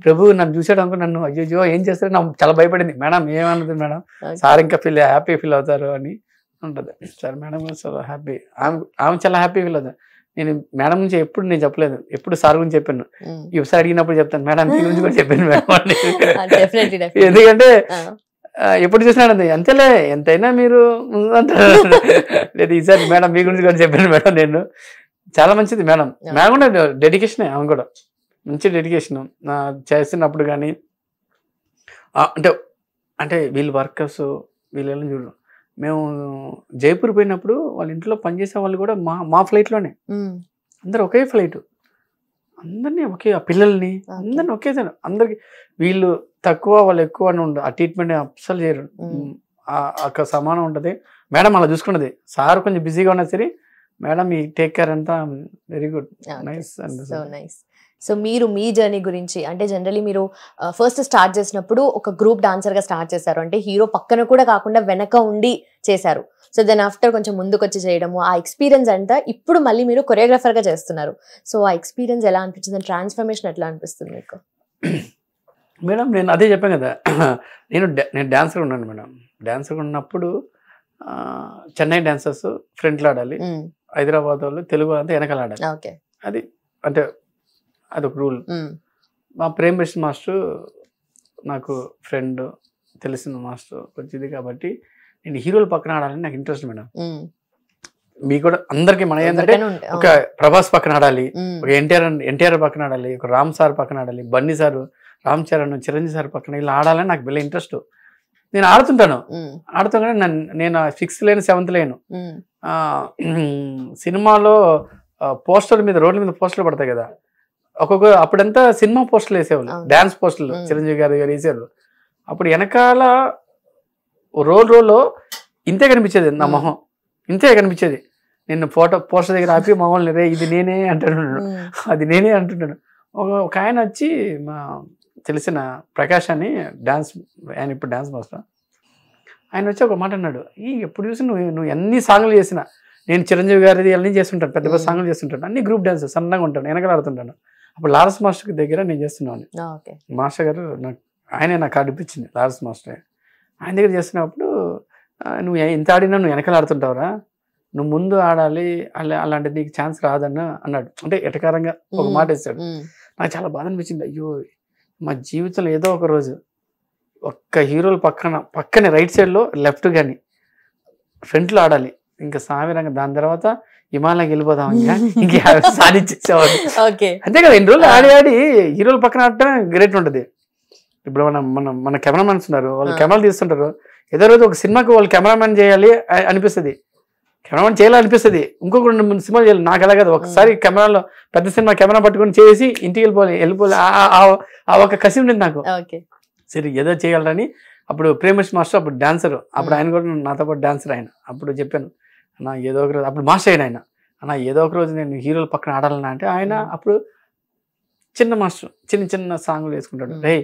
ప్రభు నన్ను చూసాడు అనుకో నన్ను అయ్యో ఏం చేస్తారు నాకు చాలా భయపడింది. మేడం ఏమన్నది మేడం సార్ ఇంకా హ్యాపీ ఫీల్ అవుతారు అని ఉంటది. సార్ మేడం చాలా హ్యాపీ, ఆమె చాలా హ్యాపీ ఫీల్ అవుతుంది. నేను మేడం నుంచి ఎప్పుడు నేను చెప్పలేదు, ఎప్పుడు సార్ గురించి చెప్పాను, ఒకసారి అడిగినప్పుడు చెప్తాను మేడం మీ గురించి కూడా చెప్పాను మేడం. ఎందుకంటే ఎప్పుడు చూసినాడు అంతేలే ఎంతైనా మీరు లేదు ఈసారి మేడం మీ గురించి కూడా చెప్పాను మేడం నేను. చాలా మంచిది మేడం కూడా డెడికేషన్, ఆమె కూడా మంచి డెడికేషన్ చేస్తున్నప్పుడు. కానీ అంటే వీళ్ళు వర్కర్స్ వీళ్ళని చూడడం, మేము జైపూర్ పోయినప్పుడు వాళ్ళ ఇంట్లో పనిచేసే వాళ్ళు కూడా మా ఫ్లైట్లోనే అందరు ఒకే ఫ్లైట్, అందరినీ ఒకే పిల్లల్ని అందరినీ ఒకే అందరికి వీళ్ళు తక్కువ వాళ్ళు ఎక్కువ అని ఉండదు, ఆ ట్రీట్మెంట్ అస్సలు చేయరు, అక్కడ సమానం ఉంటుంది. మేడం అలా చూసుకున్నది. సార్ కొంచెం బిజీగా ఉన్నా సరే మేడం ఈ టేక్ కేర్ అంతా వెరీ గుడ్, నైస్. సో మీరు మీ జర్నీ గురించి అంటే జనరలీ మీరు ఫస్ట్ స్టార్ట్ చేసినప్పుడు ఒక గ్రూప్ డాన్సర్ గా స్టార్ట్ చేశారు, అంటే హీరో పక్కన కూడా కాకుండా వెనక ఉండి చేశారు. సో దెన్ ఆఫ్టర్ కొంచెం ముందుకు వచ్చి చేయడము, ఆ ఎక్స్పీరియన్స్ అంతా ఇప్పుడు మళ్ళీ మీరు కొరియోగ్రాఫర్ గా చేస్తున్నారు. సో ఆ ఎక్స్పీరియన్స్ ఎలా అనిపించింది, ట్రాన్స్ఫర్మేషన్ ఎట్లా అనిపిస్తుంది మీకు? మేడం నేను అదే చెప్పాను కదా, నేను డాన్సర్ ఉన్నాను మేడం. డాన్సర్ ఉన్నప్పుడు చెన్నై డాన్సర్స్ ఫ్రంట్లో ఆడాలి, హైదరాబాద్ వాళ్ళు తెలుగు అంతా వెనకాల ఆడాలి. అది అంటే అదొక రూల్. మా ప్రేమ్ కృష్ణ మాస్టర్ నాకు ఫ్రెండ్, తెలిసిన మాస్టర్ కొంచెం ఇది కాబట్టి నేను హీరోల పక్కన ఆడాలని నాకు ఇంట్రెస్ట్ మేడం. మీకు కూడా అందరికి మన ఏంటంటే ఒక ప్రభాస్ పక్కన ఆడాలి, ఒక ఎన్టీఆర్ పక్కన ఆడాలి, ఒక రామ్ సార్ పక్కన ఆడాలి, బన్నీ సారు, రామ్ చరణ్, చిరంజీవి సార్ పక్కన ఇలా ఆడాలని నాకు వెళ్ళే ఇంట్రెస్ట్. నేను ఆడుతుంటాను నేను 6th లేను 7th లేను. సినిమాలో పోస్టర్ల మీద రోడ్ల మీద పోస్టర్లు పడతాయి కదా, అప్పుడంతా సినిమా పోస్టర్లు వేసేవాళ్ళు, డాన్స్ పోస్టర్లు చిరంజీవి గారు వేసేవాళ్ళు. అప్పుడు వెనకాల రోల్లో ఇంతే కనిపించేది, నా మొహం ఇంతే కనిపించేది. నేను పోస్టర్ దగ్గర ఆపి మా వాళ్ళని రే ఇది నేనే అంటున్నాను, అది నేనే అంటున్నాను. ఒక ఆయన వచ్చి మా తెలిసిన ప్రకాష్ అని డాన్స్, ఆయన ఇప్పుడు డాన్స్ మాస్టర్, ఆయన వచ్చి ఒక మాట అన్నాడు, ఎప్పుడు చూసి నువ్వు ఎన్ని సాంగ్లు చేసినా, నేను చిరంజీవి గారిది అన్నీ చేస్తుంటాను, పెద్ద పెద్ద సాంగ్లు చేస్తుంటాను, అన్ని గ్రూప్ డాన్స్, సన్నగా ఉంటాను, వెనకాల ఆడుతుంటాను. అప్పుడు లారస్ మాస్టర్ దగ్గర నేను చేస్తున్నాను. మాస్టర్ గారు ఆయనే నాకు కార్డు ఇప్పించింది, లారస్ మాస్టర్. ఆయన దగ్గర చేస్తున్నప్పుడు నువ్వు ఎంత ఆడినా నువ్వు వెనకాల ఆడుతుంటావురా, నువ్వు ముందు ఆడాలి, అలాంటిది నీకు ఛాన్స్ రాదన్న అన్నాడు. అంటే ఎటకారంగా ఒక మాట వేసాడు. నాకు చాలా బాధ అనిపించింది. అయ్యో, మా జీవితంలో ఏదో ఒక రోజు ఒక్క హీరోలు పక్కనే రైట్ సైడ్లో లెఫ్ట్ కానీ ఫ్రంట్లో ఆడాలి, ఇంకా సామిరంగా, దాని తర్వాత హిమాలయకి వెళ్ళిపోదాం, ఇంకా సాధించేసేవాడు. అంతే కదా, ఎన్ని రోజులు ఆడి హీరోల పక్కన ఆడటమే గ్రేట్ ఉంటుంది. ఇప్పుడు మన కెమెరామెన్స్ ఉన్నారు, వాళ్ళు కెమెరాలు తీస్తుంటారు, ఏదో రోజు ఒక సినిమాకి వాళ్ళు కెమెరామెన్ చేయాలి అనిపిస్తుంది, కెమెరామెన్ చేయాలనిపిస్తుంది, ఇంకొక 2-3 సినిమాలు చేయాలి. నాకు ఎలా కదా, ఒకసారి కెమెరాలో పెద్ద సినిమా కెమెరా పట్టుకొని చేసి ఇంటికి వెళ్ళిపోవాలి ఆ ఒక కసి ఉండేది నాకు. సరే ఏదో చేయాలని. అప్పుడు ప్రేమేష్ మాస్టర్ అప్పుడు డాన్సర్, అప్పుడు ఆయన కూడా నాతో పాటు డాన్సర్. ఆయన అప్పుడు చెప్పాను, అన్న ఏదో ఒక రోజు, అప్పుడు మాస్టర్ ఆయన అన్న ఏదో ఒక రోజు నేను హీరోల పక్కన ఆడాలన్నా అంటే, ఆయన అప్పుడు చిన్న మాస్టర్ చిన్న సాంగ్లు వేసుకుంటాడు. రే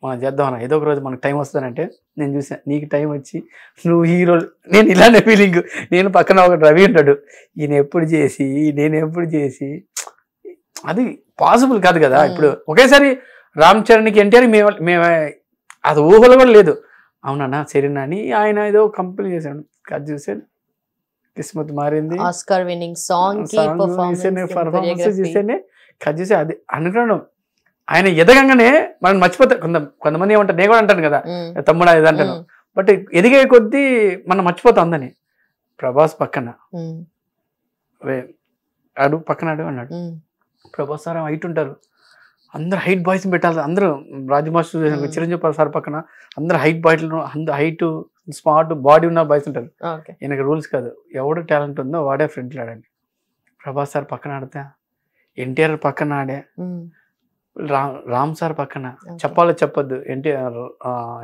మనం చేద్దామన్నా, ఏదో ఒక రోజు మనకు టైం వస్తుందంటే, నేను చూసాను నీకు టైం వచ్చి నువ్వు హీరోలు, నేను ఇలానే ఫీలింగ్. నేను పక్కన ఒక రవి ఉంటాడు, నేను ఎప్పుడు చేసి అది పాసిబుల్ కాదు కదా. ఇప్పుడు ఒకేసారి రామ్ చరణ్కి ఎన్టీఆర్ మేము అది ఊహలో కూడా లేదు. అవునన్నా సరేనా అని ఆయన ఏదో కంపెనీ చేశాడు. అది చూసాను కిస్మత్ మారింది, ఆస్కార్ విన్నింగ్ సాంగ్ పర్ఫార్మెన్స్ చూస్తేనే కట్ చేసి అది అనుకోవడం. ఆయన ఎదగంగానే మనం మర్చిపోతాం. కొంతమంది ఏమంటారు, నేను కూడా అంటాను కదా తమ్ముడా ఏదంటాను, బట్ ఎదిగే కొద్దీ మనం మర్చిపోతాం అందని. ప్రభాస్ పక్కన పక్కన అన్నాడు, ప్రభాస్ సార్ హైట్ ఉంటారు, అందరు హైట్ బాయ్స్ పెట్టాలి, అందరూ రాజమాస్టర్ చిరంజీవి సార్ పక్కన అందరు హైట్ స్మార్ట్ బాడీ ఉన్న బాయ్స్ ఉంటారు. ఈయనకి రూల్స్ కాదు, ఎవడు టాలెంట్ ఉందో వాడే ఫ్రంట్లో ఆడండి. ప్రభాస్ సార్ పక్కన ఆడితే, ఎన్టీఆర్ పక్కన ఆడే, రామ్ సార్ పక్కన చెప్పొద్దు ఎన్టీఆర్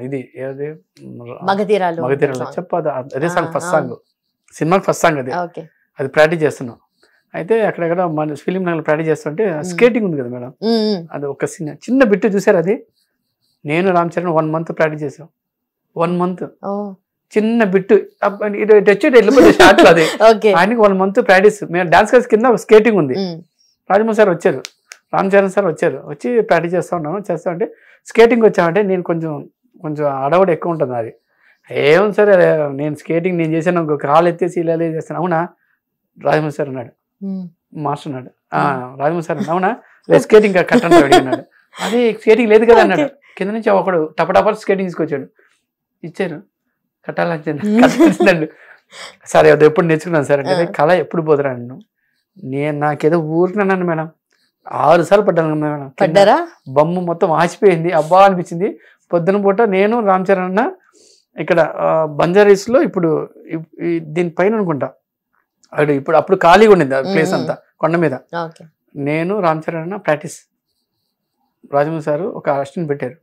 ఇది ఏది మగధీరాలో చెప్పదు, అదే సాంగ్ ఫస్ట్ సాంగ్, సినిమాకి ఫస్ట్ సాంగ్ అది ప్రాక్టీస్ చేస్తున్నాం. అయితే అక్కడెక్కడ మన ఫిలిం నగర్ ప్రాక్టీస్ చేస్తుంటే స్కేటింగ్ ఉంది కదా మేడం, అది ఒక చిన్న బిట్టు చూసారు. అది నేను రామ్ చరణ్ 1 month ప్రాక్టీస్ చేసాం. 1 month చిన్న బిట్టు వెళ్ళిపోతే షార్ట్. అది ఆయనకి 1 month ప్రాక్టీస్. మేము డాన్స్ క్లాస్ కింద స్కేటింగ్ ఉంది. రాజమౌళి సార్ వచ్చారు, రామ్ చరణ్ సార్ వచ్చి ప్రాక్టీస్ చేస్తా ఉంటే స్కేటింగ్ వచ్చామంటే నేను కొంచెం అడవడ ఎక్కువ ఉంటుంది. అది ఏం సరే నేను స్కేటింగ్ నేను చేశాను, ఒక కాలు ఎత్తేసి ఇలా చేస్తాను. అవునా రాజమౌళి సార్ అన్నాడు, మాస్టర్ అన్నాడు. రాజమౌళి సార్ అవునా లేదు స్కేటింగ్ కట్టండి అడిగినాడు. అది స్కేటింగ్ లేదు కదా అన్నాడు. కింద నుంచి ఒకడు టపటపా స్కేటింగ్ తీసుకొచ్చాడు, ఇచ్చారు, కట్టాలండి. సరే అది ఎప్పుడు నేర్చుకున్నాను సార్ అంటే, కళ ఎప్పుడు పోతురా నేను నాకేదో ఊరినాను మేడం. 6 సార్లు పడ్డాను మేడం. బొమ్మ మొత్తం ఆసిపోయింది, అబ్బా అనిపించింది. పొద్దున పూట నేను రామ్ చరణ్ అన్న ఇక్కడ బంజారీస్లో, ఇప్పుడు దీనిపైన అనుకుంటా, అప్పుడు ఖాళీగా ఉండింది ప్లేస్ అంతా కొండ మీద. నేను రామ్ చరణ్ అన్న ప్రాక్టీస్, రాజమౌళి సార్ ఒక అసిస్టెంట్ పెట్టారు.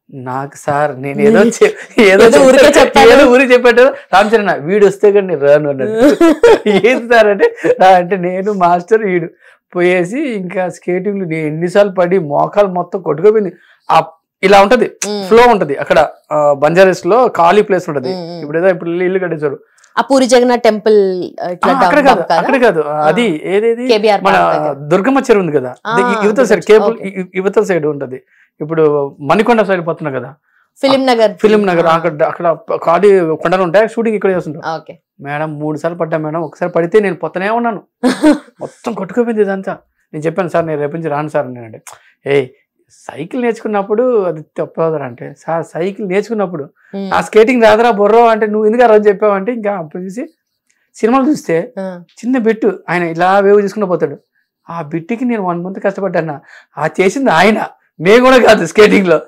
నాకు సార్ నేను ఏదో ఊరికి చెప్పాడు, రామ్ చరణ్ వీడు వస్తే కానీ నేను రాను అన్నాడు. ఏది సార్ అంటే నేను మాస్టర్ వీడు పోయేసి ఇంకా స్కేటింగ్లు నేను ఎన్నిసార్లు పడి మోకాలు మొత్తం కొట్టుకుపోయింది. ఇలా ఉంటది ఫ్లో ఉంటది అక్కడ బంజారీస్ లో, ఖాళీ ప్లేస్ ఉంటది. ఇప్పుడు ఏదో ఇప్పుడు ఇల్లు కట్టేశారు, పూరి జగన్నాథ్ టెంపుల్ అక్కడ కాదు, అది ఏదేది మన దుర్గమ్మ చెరువు ఉంది కదా, యువతల సైడ్ కేబుల్ యువతల సైడ్ ఉంటది. ఇప్పుడు మణికొండ సైడ్ పోతున్నా కదా, ఫిలిం నగర్ అక్కడ ఖాళీ కొండలు ఉంటాయి, షూటింగ్ ఇక్కడ చేస్తుంటాం. మేడం 3 సార్లు పడ్డా మేడం. ఒకసారి పడితే నేను పోతూనే ఉన్నాను, మొత్తం కొట్టుకుపోయింది ఇదంతా. నేను చెప్పాను సార్ నేను రేపు నుంచి రాను సార్ నేనంటే, సైకిల్ నేర్చుకున్నప్పుడు అది తప్పదురా అంటే, సార్ సైకిల్ నేర్చుకున్నప్పుడు ఆ స్కేటింగ్ రాదురా బొర్రో అంటే, నువ్వు ఎందుకు ఆ రోజు చెప్పావంటే, ఇంకా అప్పుడు చూసి సినిమాలు చూస్తే చిన్న బిట్టు ఆయన ఇలా వేవ్ తీసుకుని పోతాడు. ఆ బిట్టుకి నేను 1 month కష్టపడ్డాను. ఆ చేసింది ఆయన, మేము కూడా కాదు. స్కేటింగ్ లో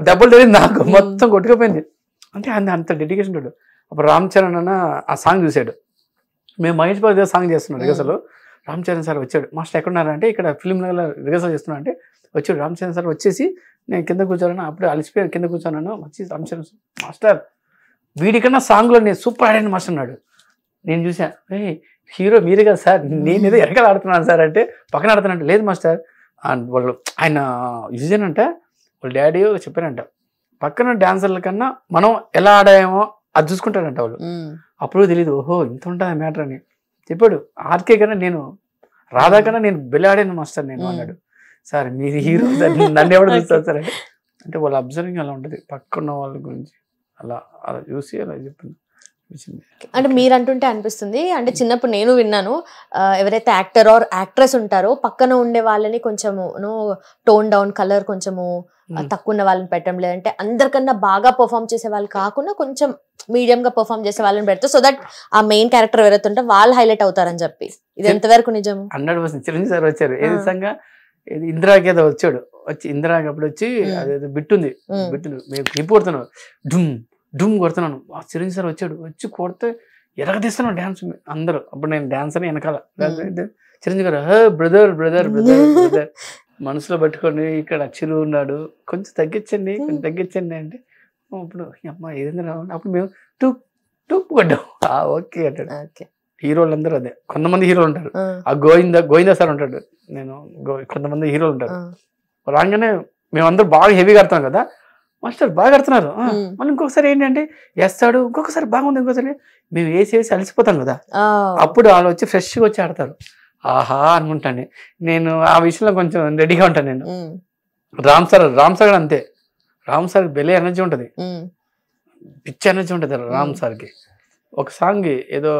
దెబ్బలు తెలియదు నాకు, మొత్తం కొట్టుకుపోయింది. అంటే అంత డెడికేషన్ ఉంటాడు. అప్పుడు రామ్ చరణ్ అన్న ఆ సాంగ్ చూశాడు. మేము మహేష్ బాబు సాంగ్ చేస్తున్నాం రిహర్సల్. రామ్ చరణ్ సార్ వచ్చాడు, మాస్టర్ ఎక్కడున్నారంటే ఇక్కడ ఫిల్మ్ నగర్లో రిహర్సల్ చేస్తున్నా అంటే వచ్చాడు. రామ్ చరణ్ సార్ వచ్చేసి నేను కింద కూర్చోను, అప్పుడు అలసిపోయాను, కింద కూర్చోన్నాను. వచ్చి రామ్ చరణ్ మాస్టర్ వీడికన్నా సాంగ్లో నేను సూపర్ ఆడాను మాస్టర్ అన్నాడు. నేను చూసా, హీరో మీరే కదా సార్, నేను ఏదో ఎరకలు ఆడుతున్నాను సార్ అంటే, పక్కన ఆడుతున్నట్టు లేదు మాస్టర్ అండ్ వాళ్ళు ఆయన యూజన్ అంటే వాళ్ళ డాడీ చెప్పారంట, పక్కన డాన్సర్ల కన్నా మనం ఎలా ఆడామో అది చూసుకుంటారంట వాళ్ళు. అప్పుడు తెలియదు, ఓహో ఇంత ఉంటుంది మ్యాటర్ అని చెప్పాడు. ఆర్కే కన్నా నేను, రాధా కన్నా నేను బెల్ ఆడాను మాస్టర్ నేను అన్నాడు. సార్ మీరు హీరో నన్ను ఎవరు చూస్తారు సార్ అంటే వాళ్ళ అబ్జర్వింగ్ అలా ఉంటుంది పక్కన వాళ్ళ గురించి, అలా అలా చూసి అలా చెప్పింది. అంటే మీరు అంటుంటే అనిపిస్తుంది, అంటే చిన్నప్పుడు నేను విన్నాను, ఎవరైతే యాక్టర్ ఆర్ యాక్ట్రెస్ ఉంటారో పక్కన ఉండే వాళ్ళని కొంచెము టోన్ డౌన్ కలర్ కొంచెము తక్కువ ఉన్న వాళ్ళని పెట్టడం, లేదంటే అందరికన్నా బాగా పర్ఫామ్ చేసే వాళ్ళు కాకుండా కొంచెం మీడియం గా పర్ఫామ్ చేసే వాళ్ళని పెడతారు, సో దట్ ఆ మెయిన్ క్యారెక్టర్ ఎవరైతే ఉంటే వాళ్ళు హైలైట్ అవుతారని చెప్పి. ఇది ఎంతవరకు నిజం? 100% చిరంజీవి సార్ వచ్చారు. ఏ విధంగా ఇందిరాకి ఏదో వచ్చాడు, వచ్చి ఇందిరాకి అప్పుడు వచ్చి అదేదో బిట్టుంది మేము క్లిప్ కొడుతున్నాం, డుమ్ డుమ్ కొడుతున్నాను. చిరంజీవి సార్ వచ్చాడు, వచ్చి కొడితే ఎరగ తీస్తున్నాను డ్యాన్స్ అందరూ. అప్పుడు నేను డాన్స్ అని వెనకాల, చిరంజీవి గారు బ్రదర్ బ్రదర్ బ్రదర్ బ్రదర్ మనసులో పెట్టుకొని ఇక్కడ చిరు ఉన్నాడు, కొంచెం తగ్గించండి కొంచెం తగ్గించండి అంటే అప్పుడు అమ్మ ఏదైనా రావాలి. అప్పుడు మేము టూప్ టూప్ కొట్టాం. ఓకే అంటాడు. హీరోలు అందరూ అదే, కొంతమంది హీరోలు ఉంటారు, ఆ గోవిందా సార్ ఉంటాడు, నేను కొంతమంది హీరోలు ఉంటారు. రాగానే మేమందరూ బాగా హెవీగా ఆడుతాం కదా, మాస్టర్ బాగా ఆడుతున్నారు, మళ్ళీ ఇంకొకసారి ఏంటంటే వేస్తాడు, ఇంకొకసారి బాగుంది, ఇంకొకసారి మేము వేసి అలసిపోతాం కదా, అప్పుడు వాళ్ళు వచ్చి ఫ్రెష్గా వచ్చి ఆడతారు. ఆహా అనుకుంటాను నేను, ఆ విషయంలో కొంచెం రెడీగా ఉంటాను నేను. రామ్ సార్ అంతే, రామ్ సార్కి బెలే ఎనర్జీ ఉంటుంది, పిచ్చి ఎనర్జీ ఉంటుంది రామ్ సార్కి. ఒక సాంగ్ ఏదో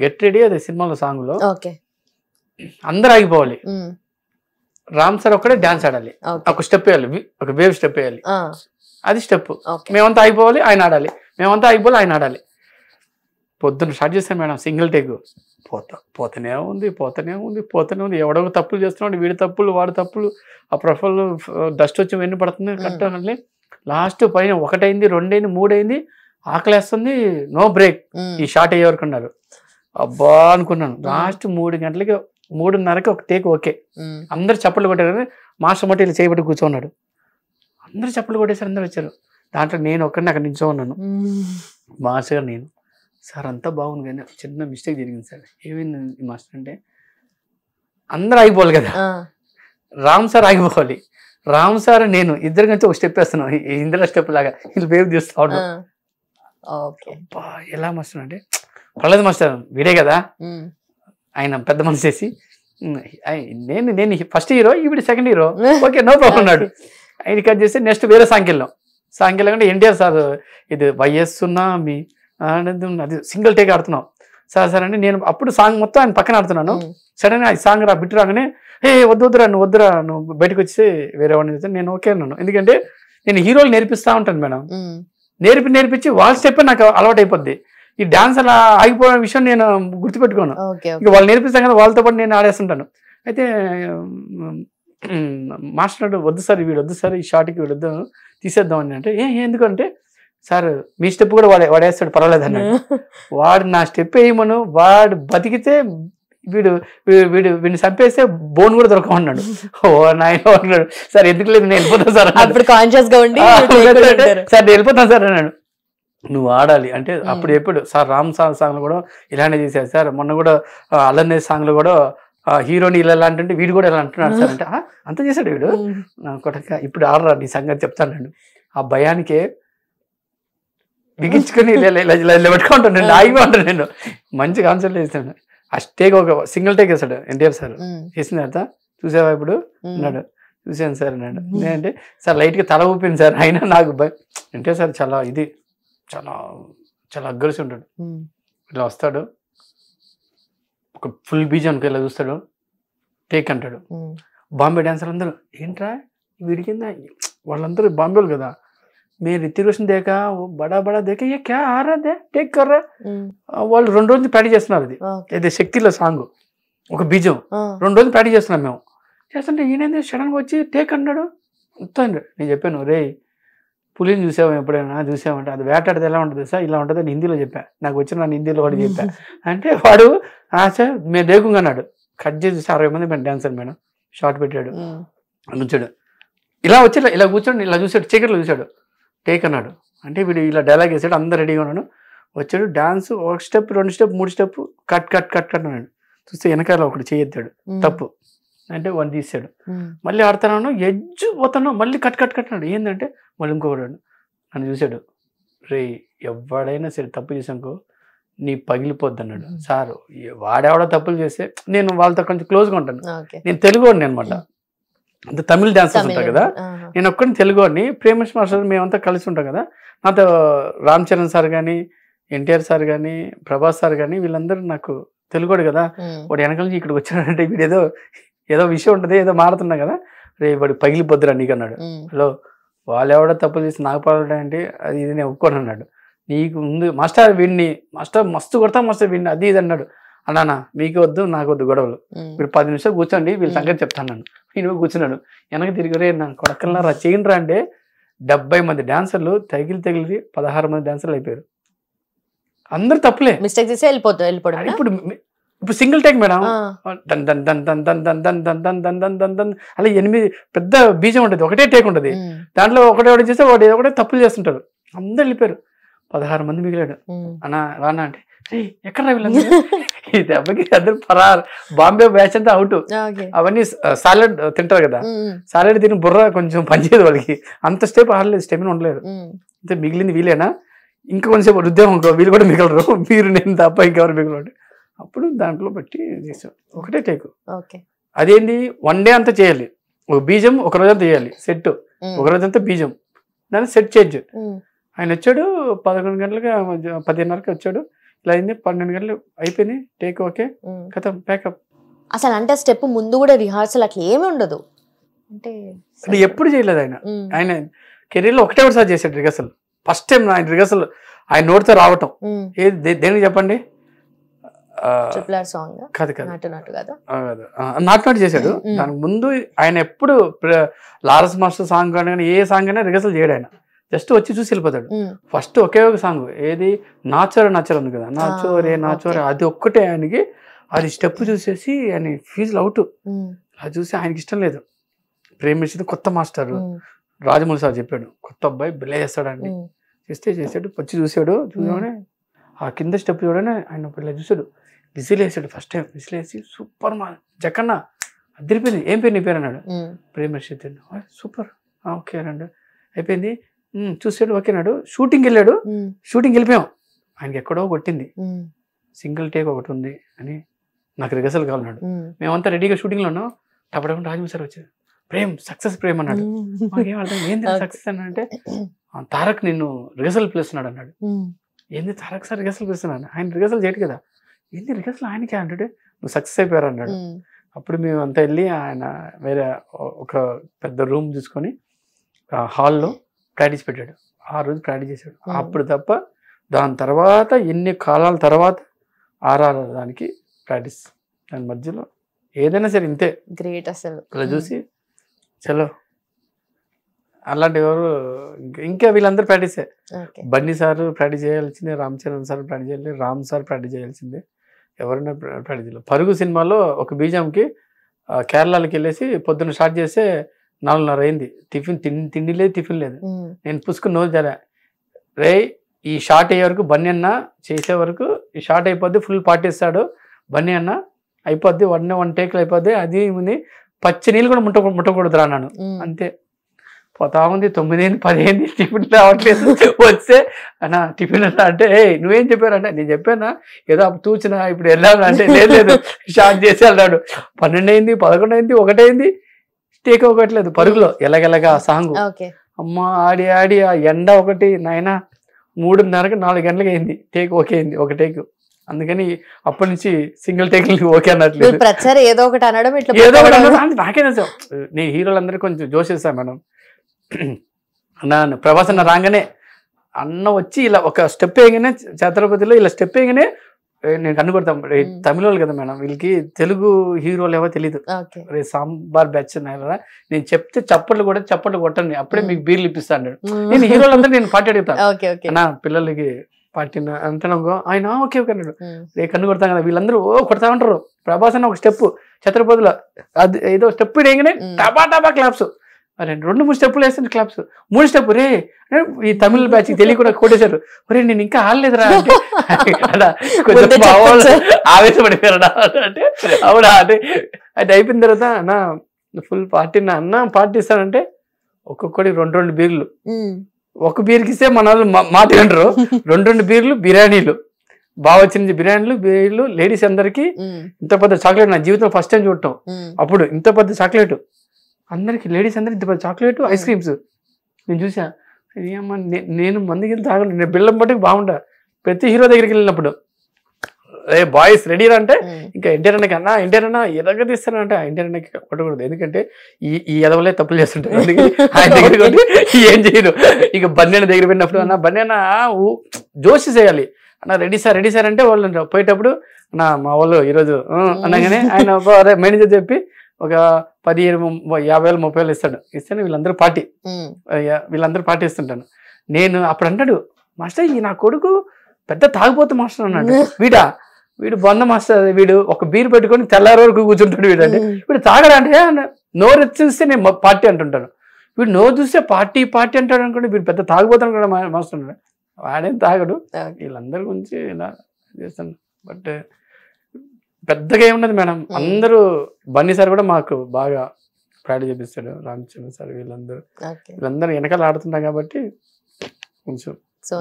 గెట్ రెడీ అదే సినిమాలో సాంగ్ లో అందరు ఆగిపోవాలి, రామ్ సార్ ఒక్కడే డాన్స్ ఆడాలి, ఒక స్టెప్ వేయాలి, ఒక వేవ్ స్టెప్ వేయాలి, అది స్టెప్. మేమంతా ఆగిపోవాలి ఆయన ఆడాలి, మేమంతా ఆగిపోవాలి ఆయన ఆడాలి. పొద్దున్న స్టార్ట్ చేస్తాను మేడం, సింగిల్ టేక్ పోతూనే ఉంది. ఎవడో తప్పులు చేస్తున్నాడు, వీడి తప్పులు వాడి తప్పులు, ఆ ప్రొఫైల్ డస్ట్ వచ్చి వెన్ను పడుతుంది కరెక్ట్. లాస్ట్ పైన 1 అయింది, 2 అయింది, 3 అయింది, ఆకలేస్తుంది, నో బ్రేక్, ఈ షాట్ అయ్యే వరకు ఉన్నారు. అబ్బా అనుకున్నాను. లాస్ట్ 3 గంటలకి 3:30కి ఒక టేక్ ఓకే, అందరు చప్పట్లు కొట్టారు. మాస్టర్ మొట్ట ఇలా చేయబట్టి కూర్చోన్నాడు, అందరూ చప్పట్లు కొట్టేసారు, అందరు వచ్చారు. దాంట్లో నేను ఒక్కడిని అక్కడ నిల్చో ఉన్నాను. మాస్టర్ గారు నేను, సార్ అంతా బాగుంది కానీ చిన్న మిస్టేక్ జరిగింది సార్. ఏమైంది మాస్టర్ అంటే, అందరూ ఆగిపోవాలి కదా, రామ్ సార్ ఆగిపోవాలి, రామ్ సార్ నేను ఇద్దరి కంటే ఒక స్టెప్ వేస్తున్నాం, ఇందిరా స్టెప్ లాగా వీళ్ళు వేవ్ తీస్తా ఉన్నాం. ఎలా మాస్టర్ అంటే, పర్లేదు మాస్టర్ వీడే కదా, ఆయన పెద్ద మనసు చేసి నేను ఫస్ట్ హీరో ఈవిడ second hero, okay no problem అన్నాడు. ఆయన కట్ చేస్తే నెక్స్ట్ వేరే సాంఖ్యంలో అంటే ఎన్టీఆర్ సార్ ఇది వయస్సున్నా మీ అది సింగిల్ టేక్ ఆడుతున్నాం సార్ అంటే, నేను అప్పుడు సాంగ్ మొత్తం ఆయన పక్కన ఆడుతున్నాను. సడన్గా ఆ సాంగ్ బిట్టు రాగానే వద్దురా నువ్వు బయటకు వచ్చి వేరే వాడిని చెప్తాను. నేను ఓకే అన్నాను, ఎందుకంటే నేను హీరోలు నేర్పిస్తా ఉంటాను మేడం, నేర్పించి వాళ్ళ స్టెప్ నాకు అలవాటు అయిపోద్ది. ఈ డాన్స్ అలా ఆగిపోయిన విషయం నేను గుర్తుపెట్టుకోను, ఇక వాళ్ళు నేర్పిస్తాను కదా, వాళ్ళతో పాటు నేను ఆడేస్తుంటాను. అయితే మాస్టర్ వద్దు సార్ వీడు వద్దు సార్, ఈ షార్ట్కి వీడు వద్దు తీసేద్దాం అని అంటే, ఎందుకంటే సార్ మీ స్టెప్ కూడా వాడేస్తాడు పర్వాలేదు అన్నాడు. వాడు నా స్టెప్ వేయమను, వాడు బతికితే వీడిని చంపేస్తే బోన్ కూడా దొరకమన్నాడు. ఓ నాయన అన్నాడు. సార్ ఎందుకు లేదు నేను వెళ్ళిపోతాను సార్, సార్ నేను వెళ్ళిపోతాను సార్ అన్నాడు. నువ్వు ఆడాలి అంటే అప్పుడు చెప్పాడు సార్, రామ్ సాంగ్లో కూడా ఇలానే చేశారు సార్, మొన్న కూడా అల్లనే సాంగ్లో కూడా హీరోని ఇలా అంటే వీడు కూడా ఇలా అంటున్నాడు సార్ అంటే, అంత చేశాడు వీడు కొట్టక, ఇప్పుడు ఆడరా నీ సంగతి చెప్తాను. ఆ భయానికే బిగించుకొని ఇలా పెట్టుకుంటాను నేను, ఆగిపోంటాను నేను, మంచిగా ఆన్సర్లు వేస్తాను. ఆ టేక్ ఒక సింగిల్ టేక్ వేస్తాడు ఎన్టీఆర్ సార్, వేసిన తర్వాత చూసావా ఇప్పుడు అన్నాడు. చూసాను సార్ అన్నాడు. నేనంటే సార్ లైట్గా తల ఊపింది సార్, అయినా నాకు ఎన్టీఆర్ సార్ చాలా చాలా అగ్రెసివ్ ఉంటాడు. ఇలా వస్తాడు, ఒక ఫుల్ బీజానికి ఇలా చూస్తాడు, టేక్ అంటాడు. బాంబే డాన్సర్లు అందరూ ఏంట్రా వీడి కింద, వాళ్ళందరూ బాంబేలు కదా, मैं ऋतिक रोशन देखा वो बड़ा बड़ा देखा ये क्या आ रहा है टेक कर रहा వాళ్ళు 2 రోజులు ప్రాక్టీస్ చేస్తున్నారు. ఇది శక్తిలో సాంగ్ ఒక బీజం 2 రోజులు ప్రాక్టీస్ చేస్తున్నాం మేము. చేస్తుంటే ఈయనేంది సడన్గా వచ్చి టేక్ అన్నాడు. నేను చెప్పాను, రే పులిని చూసావు ఎప్పుడైనా చూసామంటే అది వేటాడితే ఎలా ఉంటుంది సార్, ఇలా ఉంటుంది అని హిందీలో చెప్పా, నాకు వచ్చిన నన్ను హిందీలో కూడా చెప్పా. అంటే వాడు సార్ మేము దేకుంగా అన్నాడు. కట్ చేసి 60 మంది మేము డాన్సర్ మేడం షార్ట్ పెట్టాడు నుంచాడు, ఇలా వచ్చి ఇలా కూర్చోండి, ఇలా చూసాడు, చీకట్లో చూసాడు, టేక్ అన్నాడు. అంటే వీడు ఇలా డైలాగ్ వేసాడు, అందరు రెడీగా ఉన్నాడు. వచ్చాడు dance, 1 step 2 step 3 step cut cut cut cut అన్నాడు. చూస్తే వెనకాల ఒకటి చేయెత్తాడు, తప్పు అంటే వన్ తీసాడు. మళ్ళీ ఆడుతున్నాను, ఎడ్జ్ పోతాను, మళ్ళీ కట్ అన్నాడు. ఏంటంటే మళ్ళీ ఇంకొకడు నన్ను చూశాడు. రే ఎవడైనా సరే తప్పు చేసానుకో నీ పగిలిపోద్ది అన్నాడు. సార్ వాడెవడో తప్పులు చేస్తే నేను వాళ్ళతో కొంచెం క్లోజ్గా ఉంటాను. నేను తెలుగువాడిని అనమాట, అంటే తమిళ డాన్సర్స్ ఉంటారు కదా, నేను ఒక్కడిని తెలుగువాడిని. ప్రేమేష్ మాస్టర్ మేమంతా కలిసి ఉంటాం కదా, నాతో రామ్ చరణ్ సార్ కానీ, ఎన్టీఆర్ సార్ కానీ, ప్రభాస్ సార్ కానీ వీళ్ళందరూ నాకు తెలుగువాడు కదా. వాడు వెనకాల నుంచి ఇక్కడికి వచ్చాడంటే వీడు ఏదో విషయం ఉంటుంది, ఏదో మారుతున్నా కదా, రే వాడు పగిలిపోద్దురా నీకు అన్నాడు. హలో వాళ్ళు ఎవడో తప్పులు చేసి నాకు పడతాయంటే అది ఇది నేను ఒప్పుకోను అన్నాడు. నీకు ముందు మాస్టర్ వీడిని మాస్టర్ మస్తు కొడతా మాస్టర్ వీడిని అది ఇది అన్నాడు. అన్నానా మీకు వద్దు నాకు వద్దు గొడవలు, మీరు 10 నిమిషాలు కూర్చోండి వీళ్ళ సంగతి చెప్తాను. నేను కూర్చున్నాడు, వెనక తిరిగి రే నా కొడకల్లారా చేయండిరా అంటే 70 మంది డాన్సర్లు తగిలి 16 మంది డాన్సర్లు అయిపోయారు. అందరు తప్పులే, మిస్టేక్ చేసి వెళ్ళిపోవడం. ఇప్పుడు సింగిల్ టేక్ మేడం, దన్ దన్ దన్ దన్ దన్ దన్ దన్ దన్ దన్ దన్ దన్ దన్ దన్ అలా 8 పెద్ద బీజం ఉంటుంది, ఒకటే టేక్ ఉంటుంది. దాంట్లో ఒకటి చేస్తే ఒకటే తప్పులు చేస్తుంటారు. అందరు వెళ్ళిపోయారు, 16 మంది మిగిలాడు. అన్నా రానా అంటే ఎక్కడ వీళ్ళందరూ ఈ దెబ్బకి అందరు పరారు. బాంబే బ్యాచ్ అంతా అవుట్. అవన్నీ సాలెడ్ తింటారు కదా, సాలెడ్ తిని బుర్ర కొంచెం పనిచేయదు వాళ్ళకి, అంత స్టెప్ ఆడలేదు, స్టెమిన ఉండలేదు. అంటే మిగిలింది వీలేనా, ఇంకా కొంచెం ఉద్యోగం వీళ్ళు కూడా మిగలరు, మీరు నేను తప్ప ఇంకెవరు మిగలరు. అప్పుడు దాంట్లో బట్టి చేసాం, ఒకటే టేకు. అదేంటి 1 డే అంతా చేయాలి, ఒక బీజం ఒక రోజు అంతా చేయాలి, సెట్ ఒక రోజు అంతా బీజం, దాన్ని సెట్ చేంజ్. ఆయన వచ్చాడు 11 గంటలకి 10:30కి వచ్చాడు, ఇలా అయింది 12 గంటలు అయిపోయింది, టేక్ ఓకే కథం ప్యాకప్. అసలు అంటే స్టెప్ ముందు కూడా రిహార్సల్ అట్లా ఏమి ఉండదు అంటే ఎప్పుడు చేయలేదు ఆయన. ఆయన కెరీర్ లో ఒకటే ఒకసారి చేశాడు రిహర్సల్, ఫస్ట్ టైం ఆయన రిహర్సల్ ఆయన నోటితో రావటం. ఏది దేనికి చెప్పండి, కాదు నాటు చేశాడు. దానికి ముందు ఆయన ఎప్పుడు లారస్ మాస్టర్ సాంగ్ కానీ ఏ సాంగ్ అయినా రిహర్సల్ చేయడు ఆయన, జస్ట్ వచ్చి చూసి వెళ్ళిపోతాడు. ఫస్ట్ ఒకే ఒక సాంగ్ ఏది నాచోరే ఉంది కదా, నాచోరే అది ఒక్కటే ఆయనకి, అది స్టెప్ చూసేసి ఆయన ఫీజులు అవుట్. అది చూసి ఆయనకి ఇష్టం లేదు. ప్రేమించింది కొత్త మాస్టర్ రాజమౌళి సార్ చెప్పాడు, కొత్త అబ్బాయి బిల్లే చేస్తాడండి, చేసాడు. వచ్చి చూసాడు, చూడగానే ఆ కింద స్టెప్ చూడగానే ఆయన పిల్ల చూసాడు, విజిల్ వేసాడు. ఫస్ట్ టైం విజిల్ వేసి సూపర్ మా జక్కన్న అదిరిపోయింది, ఏం పేరు నీ పేరు అన్నాడు. ప్రేమర్షిత్, సూపర్ ఓకే అన్నాడు. అయిపోయింది, చూసాడు ఓకే అన్నాడు. షూటింగ్ వెళ్ళాడు, షూటింగ్ వెళ్ళిపోయాం. ఆయనకి ఎక్కడో కొట్టింది, సింగిల్ టేక్ ఒకటి ఉంది అని నాకు రిహర్సల్ కావాలన్నాడు. మేమంతా రెడీగా షూటింగ్లో ఉన్నాం. టపడకుండా రాజమౌళి సార్ వచ్చారు, ప్రేమ్ ప్రేమ్ అన్నాడు. మాకేం అర్థం ఏంది సక్సెస్ అన్నా అంటే, తారక్ నిన్ను రిహర్సల్ పిలుస్తున్నాడు అన్నాడు. ఏంది తారక్ సార్ రిహర్సల్ పిలుస్తున్నాడు, ఆయన రిహర్సల్ చేయడు కదా, ఏంది రిహర్సల్ ఆయనకే అంటే నువ్వు సక్సెస్ అయిపోయారు అన్నాడు. అప్పుడు మేము అంతా వెళ్ళి ఆయన వేరే ఒక పెద్ద రూమ్ చూసుకొని హాల్లో ప్రాక్టీస్ పెట్టాడు. ఆ రోజు ప్రాక్టీస్ చేశాడు. అప్పుడు తప్ప దాని తర్వాత ఎన్ని కాలాల తర్వాత ఆర్ఆర్ దానికి ప్రాక్టీస్, దాని మధ్యలో ఏదైనా సరే ఇంతే గ్రేట్. అసలు అలా చూసి చలో అలాంటి ఎవరు ఇంకా వీళ్ళందరూ ప్రాక్టీసే. బన్నీ సార్ ప్రాక్టీస్ చేయాల్సిందే, రామ్ చరణ్ సార్ ప్రాక్టీస్ చేయాలి, రామ్ సార్ ప్రాక్టీస్ చేయాల్సిందే, ఎవరైనా ప్రాక్టీస్ చేయాలి. పరుగు సినిమాలో ఒక బీజంకి కేరళకి వెళ్ళేసి పొద్దున్న స్టార్ట్ చేస్తే 4:30 అయింది. తిండి లేదు, టిఫిన్ లేదు. నేను పుసుకుని నోరు జరా రే ఈ షార్ట్ అయ్యే వరకు బన్నీ అన్న చేసే వరకు ఈ షార్ట్ అయిపోద్ది, ఫుల్ పాటిస్తాడు బన్నీ అన్న, అయిపోద్ది 1 టేక్లు అయిపోద్ది, అది ఉంది పచ్చి నీళ్ళు కూడా ముట్టకూడదు రా అన్నాను. అంతే పోతా ఉంది. 9 అయింది, 10 అయింది, టిఫిన్ రావట్లేదు. వస్తే అన్నా టిఫిన్ అన్నా అంటే నువ్వేం చెప్పారంటే, నేను చెప్పానా ఏదో తూచినా ఇప్పుడు వెళ్ళాను అంటే లేదు షార్ట్ చేసి వెళ్ళాడు. 12 అయింది, 11 అయింది, 1 అయింది, టేక్ అవ్వట్లేదు. పరుగులో ఎలాగెలాగా సాంగ్ అమ్మ ఆడి ఆడి ఆ ఎండ ఒకటి నాయన 3:30కి 4 గంటలకి అయింది, టేక్ ఓకే అయింది ఒక టేక్. అందుకని అప్పటి నుంచి సింగిల్ టేక్ ఓకే అన్నట్లేదు, ఏదో ఒకటి అనడం ఏదో ఒకటి అన్నది నాకే నచ్చం. నేను హీరోలందరూ కొంచెం జోషిస్తాను మేడం. ప్రభాస్ అన్న రాగానే అన్న వచ్చి ఇలా ఒక స్టెప్ వేయగానే ఛత్రపతిలో ఇలా స్టెప్ వేయగానే నేను కనుగొడతాం. తమిళ వాళ్ళు కదా మేడం, వీళ్ళకి తెలుగు హీరోలు ఏవో తెలీదు. సాంబార్ బ్యాచ్ నేను చెప్తే చప్పట్లు కొట్టండి, అప్పుడే మీకు బీర్లు ఇప్పిస్తాను. నేను హీరోలందరూ నేను పార్టీ అడుగుతాను, నా పిల్లలకి పార్టీ అంటున్నాగో ఆయన ఓకే ఓకే అన్నాడు. రేపు కన్ను కొడతాం కదా, వీళ్ళందరూ కొడతా ఉంటారు. ప్రభాస్ అన్న ఒక స్టెప్ ఛత్రపతిలో అది ఏదో స్టెప్ వేయగానే టబా టబా క్లాప్స్. అరే 2-3 స్టెప్పులు వేస్తాను క్లాప్స్, 3 స్టెప్ రే ఈ తమిళ బ్యాచ్ తెలియకుండా కొట్టేశారు. ఒరే నేను ఇంకా ఆడలేదురా అంటే కొంచెం మా వాళ్ళు ఆవేశపడిపోయారా అంటే అవునా అంటే అది అయిపోయిన తర్వాత నా ఫుల్ పార్టీ నా అన్న పార్టీ ఇస్తానంటే ఒక్కొక్కటి 2 బీర్లు, ఒక బీర్కి ఇస్తే మన వాళ్ళు మాట తింటారు. 2 బీర్లు బిర్యానీలు, బాగా వచ్చిన బిర్యానీలు బీర్లు, లేడీస్ అందరికి ఇంత పెద్ద చాక్లెట్ నా జీవితంలో ఫస్ట్ టైం చూడటం. అప్పుడు ఇంత పెద్ద చాక్లెట్ అందరికి, లేడీస్ అందరికి ఇంత పెద్ద చాక్లెట్, ఐస్ క్రీమ్స్ నేను చూసా. ఏమన్నా నేను మందికి తాగను, నేను బిల్లం పట్టుకు బాగుంటా. ప్రతి హీరో దగ్గరికి వెళ్ళినప్పుడు ఏ బాయ్స్ రెడీరా అంటే ఇంకా ఎన్టీఆర్ అన్నకి అన్న ఎన్టీఆర్ అన్న ఎదగ తీస్తానంటే ఎన్టీఆర్ అన్నకి కొట్టకూడదు, ఎందుకంటే ఈ ఎదవలే తప్పులు చేస్తుంటారు. అందుకే ఆయన దగ్గర ఏం చేయరు. ఇక బన్నెన దగ్గర పెట్టినప్పుడు అన్న బన్నెన జోషి చేయాలి అన్న, రెడీ సార్ అంటే వాళ్ళు పోయేటప్పుడు నా మా వాళ్ళు ఈరోజు అనగానే ఆయన మేనేజర్ చెప్పి ఒక 10,000, 50,000, 30,000 ఇస్తాడు. ఇస్తే వీళ్ళందరూ పార్టీ ఇస్తుంటాను. నేను అప్పుడు అంటాడు మాస్టర్ ఈ నా కొడుకు పెద్ద తాగిపోతు మాస్టర్ అన్నాడు. వీడు బొంద మాస్టర్, వీడు ఒక బీర్ పెట్టుకొని తెల్లారి వరకు కూర్చుంటాడు. వీడు అంటే వీడు తాగడంటే నోరు చూస్తే నేను పార్టీ అంటుంటాను, వీడు నోరు చూస్తే పార్టీ అంటాడు అనుకోండి, వీడు పెద్ద తాగిపోతాను కూడా మాస్టర్ అన్నాడు. వాడేం తాగడు. వీళ్ళందరి గురించి ఇలా చేస్తాను. బట్ పెద్దగా ఏమున్నది మేడం, అందరూ బన్నీ సార్ కూడా మాకు బాగా ప్రాక్టీస్ చేపిస్తాడు, రామచంద్ర సార్ వీళ్ళందరూ వెనకాల ఆడుతుంటాం కాబట్టి కొంచెం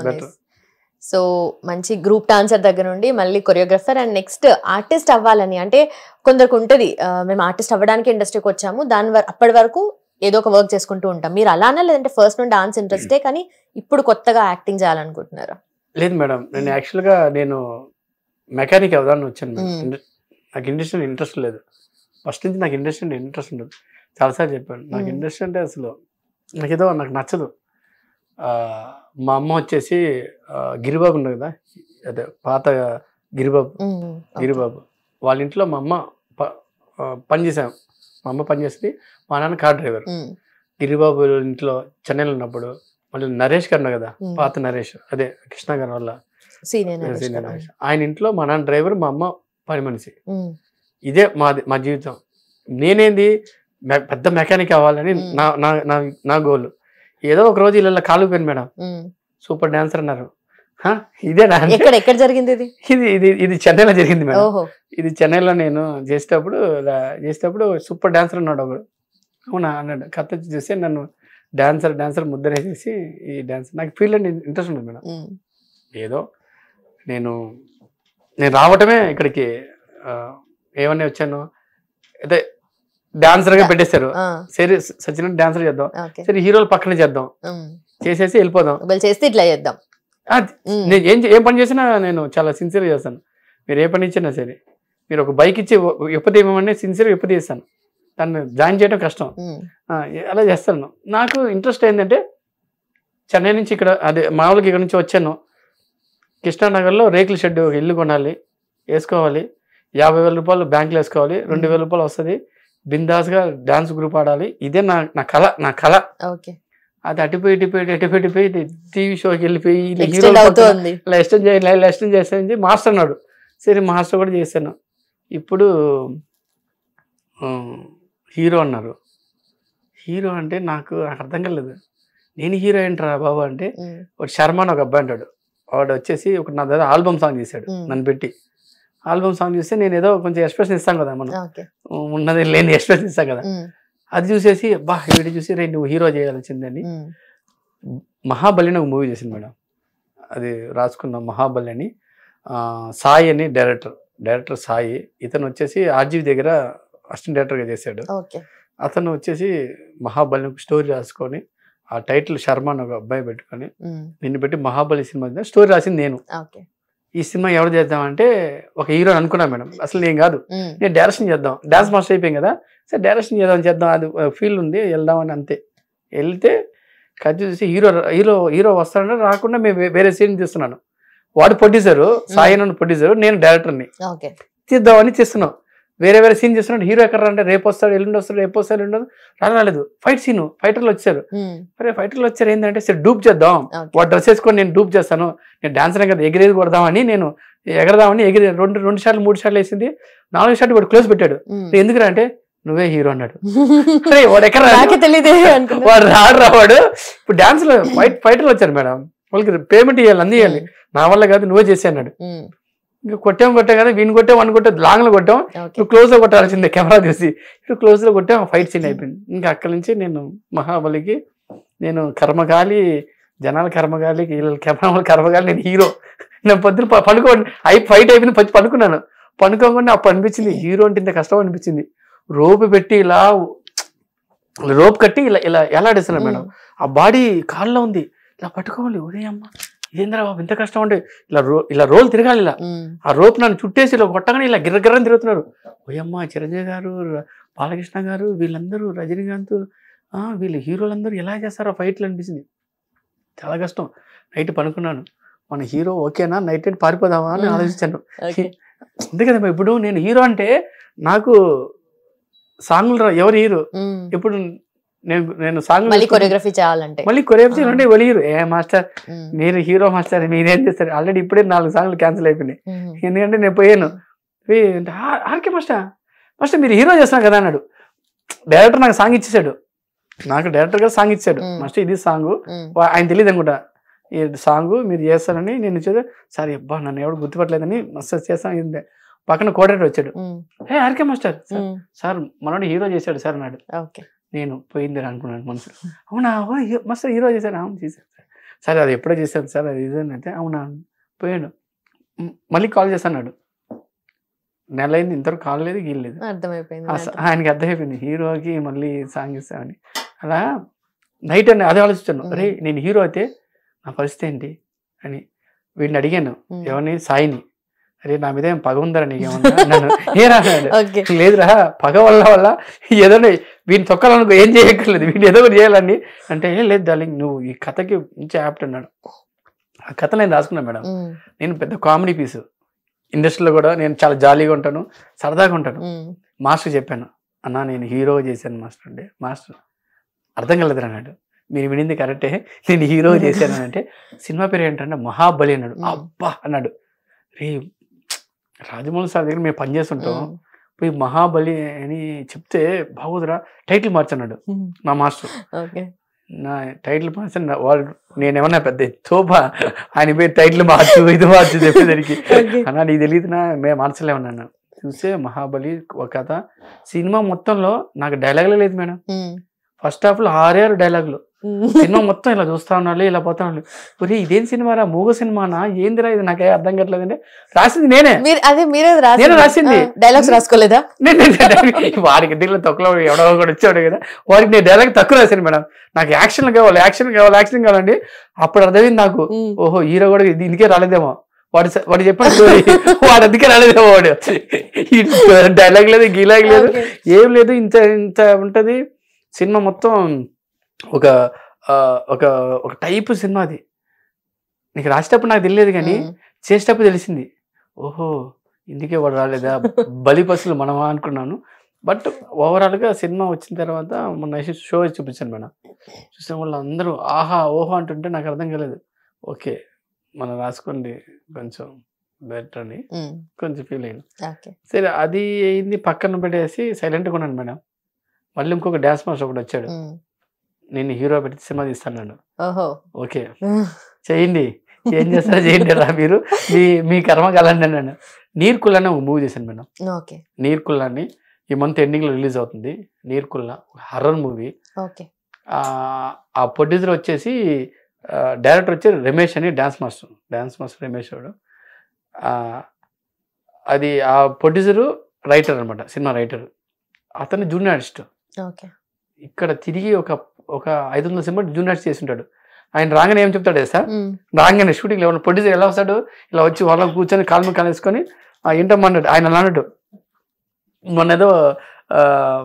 బెటర్. సో మంచి గ్రూప్ డాన్సర్ దగ్గర నుండి మళ్ళీ కొరియోగ్రఫర్ అండ్ నెక్స్ట్ ఆర్టిస్ట్ అవ్వాలని అంటే కొందరికి ఉంటుంది, మేము ఆర్టిస్ట్ అవ్వడానికి ఇండస్ట్రీకి వచ్చాము, అప్పటి వరకు ఏదో ఒక వర్క్ చేసుకుంటూ ఉంటాం. మీరు అలానే లేదంటే ఫస్ట్ నుండి డాన్స్ ఇంట్రెస్టే కానీ ఇప్పుడు కొత్తగా యాక్టింగ్ చేయాలనుకుంటున్నారా? లేదు మేడం, నేను యాక్చువల్గా మెకానిక్ అవుదాన్ని వచ్చాను మేడం. నాకు ఇండస్ట్రీ ఇంట్రెస్ట్ లేదు, ఫస్ట్ నుంచి నాకు ఇండస్ట్రీ అంటే ఇంట్రెస్ట్ ఉండదు. చాలాసార్లు చెప్పాను నాకు ఇండస్ట్రీ అంటే అసలు నాకు నచ్చదు. మా అమ్మ వచ్చేసి గిరిబాబు ఉంది కదా, అదే పాత గిరిబాబు వాళ్ళ ఇంట్లో మా అమ్మ పనిచేసాం. మా అమ్మ పనిచేస్తుంది, మా నాన్న కార్ డ్రైవర్. గిరిబాబు ఇంట్లో చెన్నైలో ఉన్నప్పుడు మళ్ళీ నరేష్ గారు ఉన్నారు కదా, పాత నరేష్, అదే కృష్ణ గారి వల్ల సీనియర్ నరేష్, ఆయన ఇంట్లో మా నాన్న డ్రైవర్, మా అమ్మ పని మనిషి. ఇదే మా జీవితం. నేనేంది పెద్ద మెకానిక్ అవ్వాలని నా గోల్. ఏదో ఒక రోజు ఇలా కాలుపోయాను మేడం, సూపర్ డాన్సర్ అన్నారు. ఇదేనా? ఎక్కడ జరిగింది ఇది చెన్నైలో జరిగింది మేడం. ఇది చెన్నైలో నేను చేసేటప్పుడు సూపర్ డాన్సర్ అన్నాడు ఒకడు. అవునా అన్నాడు. కథ చూసి నన్ను డాన్సర్ ముద్ర వేసేసి ఈ డాన్సర్ నాకు ఫీల్డ్ అంటే ఇంట్రెస్ట్ ఉంది మేడం. ఏదో నేను రావటమే ఇక్కడికి ఏమన్నా వచ్చాను, అదే డాన్సర్ గా పెట్టేశారు. సరే సచిన్ డాన్సర్ చేద్దాం, సరే హీరోలు పక్కనే చేద్దాం, చేసేసి వెళ్ళిపోదాం, చేస్తే ఇట్లా చేద్దాం. నేను ఏం పని చేసినా నేను చాలా సిన్సియర్గా చేస్తాను. మీరు ఏ పని ఇచ్చినా సరే, మీరు ఒక బైక్ ఇచ్చి ఎప్పుడు ఏమన్నా సిన్సియర్గా ఎప్పుడు చేస్తాను, దాన్ని జాయిన్ చేయడం కష్టం, అలా చేస్తాను. నాకు ఇంట్రెస్ట్ ఏంటంటే చెన్నై నుంచి ఇక్కడ అదే మామూలుగా ఇక్కడ నుంచి వచ్చాను. కృష్ణానగర్లో రేకుల షెడ్ ఒక ఇల్లు కొనాలి, వేసుకోవాలి, 50,000 రూపాయలు బ్యాంకులో వేసుకోవాలి, 2,000 రూపాయలు వస్తుంది, బిందాస్గా డాన్స్ గ్రూప్ ఆడాలి. ఇదే నా కళ. అది అటుపోయి టీవీ షోకి వెళ్ళిపోయి ఇలా ఎక్స్టెండ్ చేస్తానని మాస్టర్ అన్నాడు. సరే మాస్టర్ కూడా చేశాను. ఇప్పుడు హీరో అన్నారు. హీరో అంటే నాకు అర్థం కాలేదు. నేను హీరో ఏంట్రా బాబు అంటే, ఒక శర్మ అని ఒక అబ్బాయి అంటాడు. వాడు వచ్చేసి ఒక నా దగ్గర ఆల్బమ్ సాంగ్ చేశాడు నన్ను పెట్టి. ఆల్బమ్ సాంగ్ చూస్తే నేను ఏదో కొంచెం ఎక్స్ప్రెషన్ ఇస్తాం కదా, మనం ఉన్నది లేని ఎక్స్ప్రెషన్ ఇస్తాం కదా. అది చూసేసి వీడియో చూసి రే నువ్వు హీరో చేయాల్సిందని మహాబలి ఒక మూవీ చేసింది మేడం. అది రాసుకున్న మహాబలి అని. సాయి అని డైరెక్టర్ సాయి. ఇతను వచ్చేసి ఆర్జీవి దగ్గర అసిస్టెంట్ డైరెక్టర్గా చేశాడు. అతను వచ్చేసి మహాబలి స్టోరీ రాసుకొని ఆ టైటిల్ శర్మ అని ఒక అబ్బాయి పెట్టుకొని నిన్ను పెట్టి మహాబలి సినిమా స్టోరీ రాసింది నేను. ఈ సినిమా ఎవరు చేద్దామంటే ఒక హీరో అనుకున్నా మేడం. అసలు నేను కాదు, నేను డైరెక్షన్ చేద్దాం, డాన్స్ మాస్టర్ అయిపోయాం కదా, సరే డైరెక్షన్ చేద్దాం, అది ఫీల్ ఉంది, వెళ్దామని అంతే. వెళ్తే కథ చూసి హీరో వస్తాడంటే రాకుండా మేము వేరే సీన్ తీస్తున్నాను. వాడు ప్రొడ్యూసరు, సాయి నన్ను ప్రొడ్యూసరు, నేను డైరెక్టర్ని. తీద్దామని తీస్తున్నాం, వేరే సీన్ చేస్తున్నాడు. హీరో ఎక్కడ అంటే రేపు వస్తాడు, ఎల్లుండి వస్తాడు, రేపు వస్తాడు, ఎల్లుండి రాలేదు. ఫైట్ సీను, ఫైటర్లు వచ్చారు. అరే ఫైటర్లు వచ్చారు ఏంటంటే సరే డూప్ చేద్దాం, వాడు డ్రెస్ వేసుకొని నేను డూప్ చేస్తాను, నేను డాన్సర్ కదా ఎగిరేది కొడదామని నేను ఎగరదామని రెండు షాట్లు 3 షాట్లు వేసింది. 4వ షాట్ వాడు క్లోజ్ పెట్టాడు. ఎందుకురా అంటే నువ్వే హీరో అన్నాడు. వాడు ఎక్కడ నాకే తెలియదే అనుకున్నా. వాడు రాడు. ఇప్పుడు డాన్స్ లో ఫైటర్లు వచ్చారు మేడం, వాళ్ళకి పేమెంట్ ఇవ్వాలి, అన్ని ఇవ్వాలి. నా వల్ల కాదు, నువ్వే చేసి అన్నాడు. ఇంకా కొట్టాం కదా, వీని కొట్టాం, వన్ కొట్టాం, లాంగ్ లో కొట్టాం, ఇప్పుడు క్లోజ్ లో కొట్టాల్సిందే కెమెరా చూసి. ఇప్పుడు క్లోజ్ లో కొట్టాం, ఫైట్ సీన్ అయిపోయింది. ఇంకా అక్కడి నుంచి నేను మహాబలికి నేను కర్మగాలి, జనాల కర్మగాలి, కెమెరా వాళ్ళ కర్మగాలి, నేను హీరో. నేను పొద్దున పడుకోండి ఫైట్ అయిపోయింది, పడుకున్నాను. పడుకోకుండా అప్పుడు అనిపించింది హీరో అంటే ఇంత కష్టం అనిపించింది. రోపు పెట్టి ఇలా రోప్ కట్టి ఇలా ఇలా ఎలాడేస్తున్నాను మేడం. ఆ బాడీ కాళ్ళలో ఉంది, ఇలా పట్టుకోవాలి. ఒరే అమ్మ ఇదేంద్రా బాబు ఇంత కష్టం అంటే, ఇలా రోల్ తిరగాలి, ఇలా ఆ రోప్ నన్ను చుట్టేసి ఇలా కొట్టగానే ఇలా గిర్రగిర్రని తిరుగుతున్నారు. ఓయమ్మ చిరంజీవి గారు, బాలకృష్ణ గారు, వీళ్ళందరూ, రజనీకాంత్, వీళ్ళు హీరోలందరూ ఎలా చేస్తారో ఫైట్లు అనిపించింది. చాలా కష్టం. నైట్ పనుకున్నాను, మన హీరో ఓకేనా, నైట్ నైట్ పారిపోదామా అని ఆలోచించాను. అంతే కదా ఇప్పుడు నేను హీరో అంటే నాకు సాంగులు ఎవరు హీరో, ఇప్పుడు నేను సాంగ్ కొరియోగ్రఫీ చేయాలంటే మళ్ళీ కొరియోగ్రఫీ అంటే వాళ్ళు హీరో. ఏ మాస్టర్ మీరు హీరో మాస్టర్ మీరేం చేస్తారు, ఆల్రెడీ ఇప్పుడే 4 సాంగ్లు క్యాన్సిల్ అయిపోయినాయి. ఎందుకంటే నేను పోయాను. ఆర్కే మాస్టర్ మీరు హీరో చేస్తున్నారు కదా అన్నాడు. డైరెక్టర్ నాకు సాంగ్ ఇచ్చేసాడు, నాకు డైరెక్టర్ గారు సాంగ్ ఇచ్చాడు. మాస్టర్ ఇది సాంగ్, ఆయన తెలియదు అనుకుంటా ఈ సాంగ్ మీరు చేస్తారని. నేను ఇచ్చేది సార్, అబ్బా నన్ను ఎవరు గుర్తుపట్టలేదని మస్తు చేస్తాను. పక్కన కోఆర్డినేటర్ వచ్చాడు, హే ఆర్కే మాస్టర్ సార్ మనోడు హీరో చేశాడు సార్ అన్నాడు. నేను పోయింది అనుకున్నాను మనసులో. అవునా మాస్టర్ హీరో చేశాను, అవును చేశాను సార్, అది ఎప్పుడో చేశాను సార్, అది ఇదంటే అవునా పోయాడు. మళ్ళీ కాల్ చేస్తాడు. నెల అయింది, ఇంతవరకు కాల్ లేదు గీయలేదు. ఆయనకి అర్థమైపోయింది హీరోకి మళ్ళీ సాంగ్ ఇస్తామని. అలా నైట్ అని అదే ఆలోచించాను, అరే నేను హీరో అయితే నా పరిస్థితి ఏంటి అని. వీడిని అడిగాను, ఎవరిని, సాయిని. అరే నా మీద ఏం పగ ఉందరా నీకేమన్నా నన్ను, ఏ రాడు లేదురా పగ వల్ల ఏదో వీడిని తొక్కాలనుకో, ఏం చేయక్కర్లేదు, వీడిని ఏదో ఒకటి చేయాలని అంటే, ఏం లేదు డార్లింగ్ నువ్వు ఈ కథకి మంచి యాప్ట్ అన్నాడు. ఆ కథ నేను రాసుకున్నాను మేడం. నేను పెద్ద కామెడీ పీసు, ఇండస్ట్రీలో కూడా నేను చాలా జాలీగా ఉంటాను, సరదాగా ఉంటాను. మాస్టర్ చెప్పాను, అన్నా నేను హీరో చేశాను మాస్టర్ అంటే. మాస్టర్ అర్థం కలదు అన్నాడు. మీరు వినింది కరెక్టే, నేను హీరో చేశాను అంటే. సినిమా పేరు ఏంటంటే మహాబలి అన్నాడు. అబ్బా అన్నాడు. రే రాజమౌళి సార్ దగ్గర మేము పనిచేస్తుంటాం, పోయి మహాబలి అని చెప్తే బాగోదురా, టైటిల్ మార్చన్నాడు నా మాస్టర్. నా టైటిల్ మార్చాను. వాడు నేనేమన్నా పెద్ద తోప, ఆయన పోయి టైటిల్ మార్చు ఇది మార్చు చెప్పేదానికి. అన్నా నీకు తెలియదునా, మేము మార్చలేమన్నాను. చూస్తే మహాబలి ఒక కథ. సినిమా మొత్తంలో నాకు డైలాగులే లేదు మేడం. ఫస్ట్ హాఫ్ లో 6 డైలాగులు, సినిమా మొత్తం ఇలా చూస్తా ఉన్నాడు, ఇలా పోతా ఉన్నాడు. ఒరే ఇదేం సినిమారా, మూగ సినిమానా ఏందిరా ఇది, నాకే అర్థం కావట్లేదంటే. రాసింది నేనే రాసింది, డైలాగ్స్ రాసుకోలేదా? వాడికి దీంట్లో తొక్కలో ఎవడో కూడా వచ్చాడు కదా, వాడికి నేను డైలాగ్ తక్కువ రాశాను మేడం. నాకు యాక్షన్ కావాలండి. అప్పుడు అర్థమైంది నాకు, ఓహో హీరో కూడా దీనికే రాలేదేమో, వాడు చెప్పాడు వాడు అందుకే రాలేదేమో. వాడు డైలాగ్ లేదు, గీలాగ్ లేదు, ఏం లేదు, ఇంత ఉంటది సినిమా మొత్తం. ఒక ఒక ఒక టైప్ సినిమా అది. నీకు రాసేటప్పుడు నాకు తెలియదు కానీ చేసేటప్పుడు తెలిసింది, ఓహో ఇందుకే వాడు రాలేదా, బలి పసులు మనమా అనుకున్నాను. బట్ ఓవరాల్గా సినిమా వచ్చిన తర్వాత మొన్న షో చూపించాను మేడం. చూసిన వాళ్ళు అందరూ ఆహా ఓహో అంటుంటే నాకు అర్థం కాలేదు. ఓకే మనం రాసుకోండి కొంచెం బెటర్ అని కొంచెం ఫీల్ అయింది. సరే అది అయింది, పక్కన పెట్టేసి సైలెంట్గా ఉన్నాను మేడం. మళ్ళీ ఇంకొక డ్యాన్స్ మాస్టర్ ఒకటి వచ్చాడు, నేను హీరో పెట్టి సినిమా తీస్తాను. ఓకే చేయండి, ఏం చేస్తారో చేయండి రా మీరు, మీ కర్మ కలండి అన్నాను. నీర్కుల్లా అని ఒక మూవీ చేశాను మేడం. నీర్కుల్లా అని ఈ మంత్ ఎండింగ్ లో రిలీజ్ అవుతుంది. నీర్కుల్లా హర్రర్ మూవీ. ఆ ప్రొడ్యూసర్ వచ్చేసి డైరెక్టర్ వచ్చి రమేష్ అని డాన్స్ మాస్టర్ రమేష్ వాడు. అది ఆ ప్రొడ్యూసరు రైటర్ అనమాట, సినిమా రైటర్. అతను జూనియర్ ఆర్టిస్ట్. ఇక్కడ తిరిగి ఒక 500 సినిమా జూనియర్ ఆర్టిస్ట్ చేసి ఉంటాడు. ఆయన రాగానే ఏం చెప్తాడు సార్, రాగానే షూటింగ్ ఎవరు ప్రొడ్యూసర్ ఎలా వస్తాడు, ఇలా వచ్చి వాళ్ళ కూర్చొని కాలు వేసుకొని ఏంటమ్మన్నాడు. ఆయన అలా అన్నాడు, మొన్న ఏదో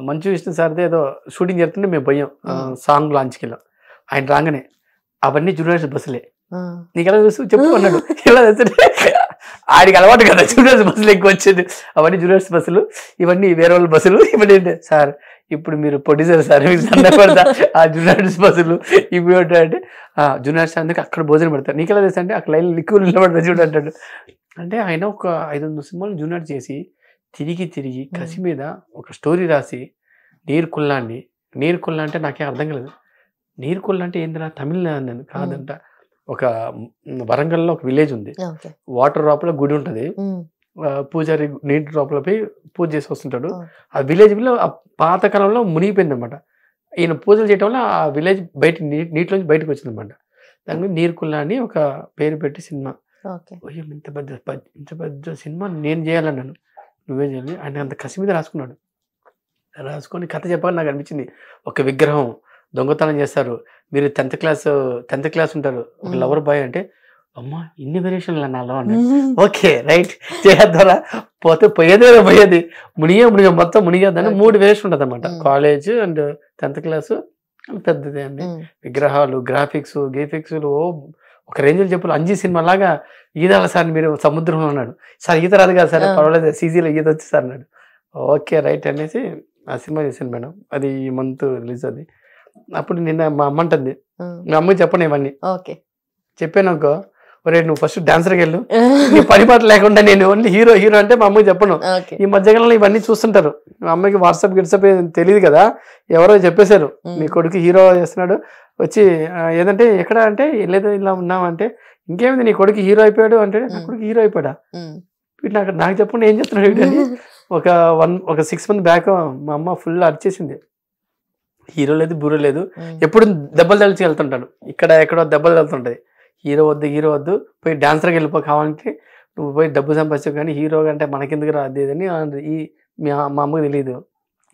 మంచు విష్ణు సార్ది ఏదో షూటింగ్ జరుగుతుంటే మేము పోయాం సాంగ్ లాంచ్కి వెళ్ళాం. ఆయన రాగానే అవన్నీ జూనియర్స్ బస్సులే, నీకు ఎలా చూస్తూ చెప్పు అన్నాడు. ఎలా చేస్తే ఆడికి అలవాటు కదా జూనియర్స్ బస్సులు ఎక్కువ వచ్చేది. అవన్నీ జూనియర్స్ బస్సులు, ఇవన్నీ వేరే వాళ్ళ బస్సులు. ఇవన్నీ ఏంటి సార్, ఇప్పుడు మీరు ప్రొడ్యూసర్ సార్, మీరు సందర్భంగా ఆ జూనియర్స్ బస్సులు ఇవి అంటే జూనియర్స్ అందుకు అక్కడ భోజనం పెడతారు. నీకు ఎలా చేస్తా అంటే అక్కడ లైన్ లిక్విడ్ నిలబడతా చూడు అంటాడు. అంటే ఆయన ఒక 500 సినిమాలు జూనియర్ చేసి తిరిగి కసి మీద ఒక స్టోరీ రాసి నీరు కుల్ల అంటే నాకేం అర్థం కాలేదు. నీరు కుల్ల అంటే ఏందిరా తమిళ అన్నాను. కాదంట, ఒక వరంగల్లో ఒక విలేజ్ ఉంది, వాటర్ లోపల గుడి ఉంటుంది, పూజారి నీటి లోపల పోయి పూజ చేసి వస్తుంటాడు. ఆ విలేజ్ పాతకాలంలో మునిగిపోయింది అనమాట. ఈయన పూజలు చేయడం వల్ల ఆ విలేజ్ బయట నీటిలోంచి బయటకు వచ్చింది అనమాట. దాని నీరుకుల్ల అని ఒక పేరు పెట్టి సినిమా. ఇంత పెద్ద సినిమా నేను చేయాలన్నాను, నువ్వే చేయాలి. ఆయన అంత కసి మీద రాసుకొని కథ చెప్పాలి. నాకు అనిపించింది, ఒక విగ్రహం దొంగతనం చేస్తారు, మీరు 10th క్లాస్ ఉంటారు, ఒక లవర్ బాయ్ అంటే, అమ్మా ఇన్ని వేరియేషన్లు నాలో అన్నాడు. ఓకే రైట్, చేద్దారా, పోయేది మునిగే మొత్తం మునిగేద్దని 3 వేరియేషన్ ఉంటుంది అనమాట. కాలేజ్ అండ్ 10th క్లాస్ పెద్దది అండి. విగ్రహాలు, గ్రాఫిక్స్ ఒక రేంజ్లో చెప్పాలి. 5 సినిమా లాగా ఈదాలి సార్ మీరు సముద్రంలో అన్నాడు. సార్ ఈత రాదు కదా సార్, పర్వాలేదు సీజీలో ఈత వచ్చి సార్ అన్నాడు. ఓకే రైట్ అనేసి ఆ సినిమా చేశాను మేడం. అది ఈ మంత్ రిలీజ్. అది అప్పుడు నిన్న మా అమ్మ అంటుంది, మీ అమ్మకి చెప్పను ఇవన్నీ. చెప్పాను అనుకో, ఒరే నువ్వు ఫస్ట్ డాన్సర్కి వెళ్ళు, నీ పని పాట లేకుండా నేను ఓన్లీ హీరో అంటే మా అమ్మకి చెప్పను. ఈ మధ్యకాలంలో ఇవన్నీ చూస్తుంటారు. మా అమ్మకి వాట్సాప్ తెలియదు కదా, ఎవరో చెప్పేశారు నీ కొడుకు హీరో చేస్తున్నాడు, వచ్చి ఏదంటే ఎక్కడ అంటే లేదు ఇలా ఉన్నామంటే, ఇంకేమిది నీ కొడుకు హీరో అయిపోయాడు అంటే, నా కొడుకు హీరో అయిపోయాడా వీడు నాకు చెప్పండి ఏం చెప్తున్నాడు వీడు అని. ఒక 6 months బ్యాక్ మా అమ్మ ఫుల్ అరిచేసింది. హీరో లేదు బూరో లేదు, ఎప్పుడు దెబ్బలు తలిచి వెళ్తుంటాడు, ఇక్కడ ఎక్కడో దెబ్బలు తగులుతుంటది. హీరో వద్దు పోయి డాన్సర్కి వెళ్ళిపో, కావాలంటే నువ్వు పోయి డబ్బు సంపాదించు, కానీ హీరో అంటే మనకెందుకు రాదు అని మా అమ్మకి తెలియదు.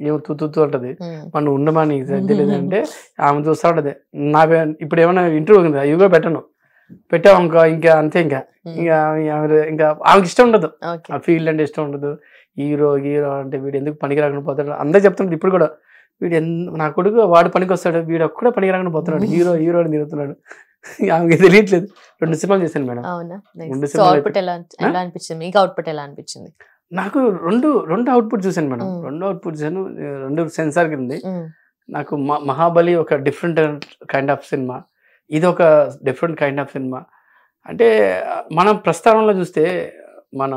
ఏమో తూతూ ఉంటుంది, మనం ఉండమా నీకు తెలియదు అంటే ఆమె చూస్తూ ఉంటుంది. ఇప్పుడు ఏమైనా ఇంటర్వ్యూ ఉంది, అవి కూడా పెట్టావు ఇంకా అంతే. ఇంకా ఆమెకి ఇష్టం ఉండదు, ఆ ఫీల్డ్ అంటే ఇష్టం ఉండదు. హీరో అంటే వీడు ఎందుకు పనికి రాకుండా పోతాడు అందరూ చెప్తున్నాడు. ఇప్పుడు కూడా వీడు నా కొడుకు వాడు పనికి వస్తాడు, వీడు ఒక్కడే పనికి రాకుండా పోతున్నాడు, హీరో అని తిరుగుతున్నాడు. ఆమెకి తెలియట్లేదు. 2 సినిమాలు చేశాను మేడం. 2 అనిపించింది నాకు. రెండు అవుట్పుట్ చూసాను మేడం. 2 అవుట్పుట్ చూసాను, 2 సెన్సార్ ఉంది. నాకు మహాబలి ఒక డిఫరెంట్ కైండ్ ఆఫ్ సినిమా, ఇది ఒక డిఫరెంట్ కైండ్ ఆఫ్ సినిమా. అంటే మనం ప్రస్థానంలో చూస్తే మన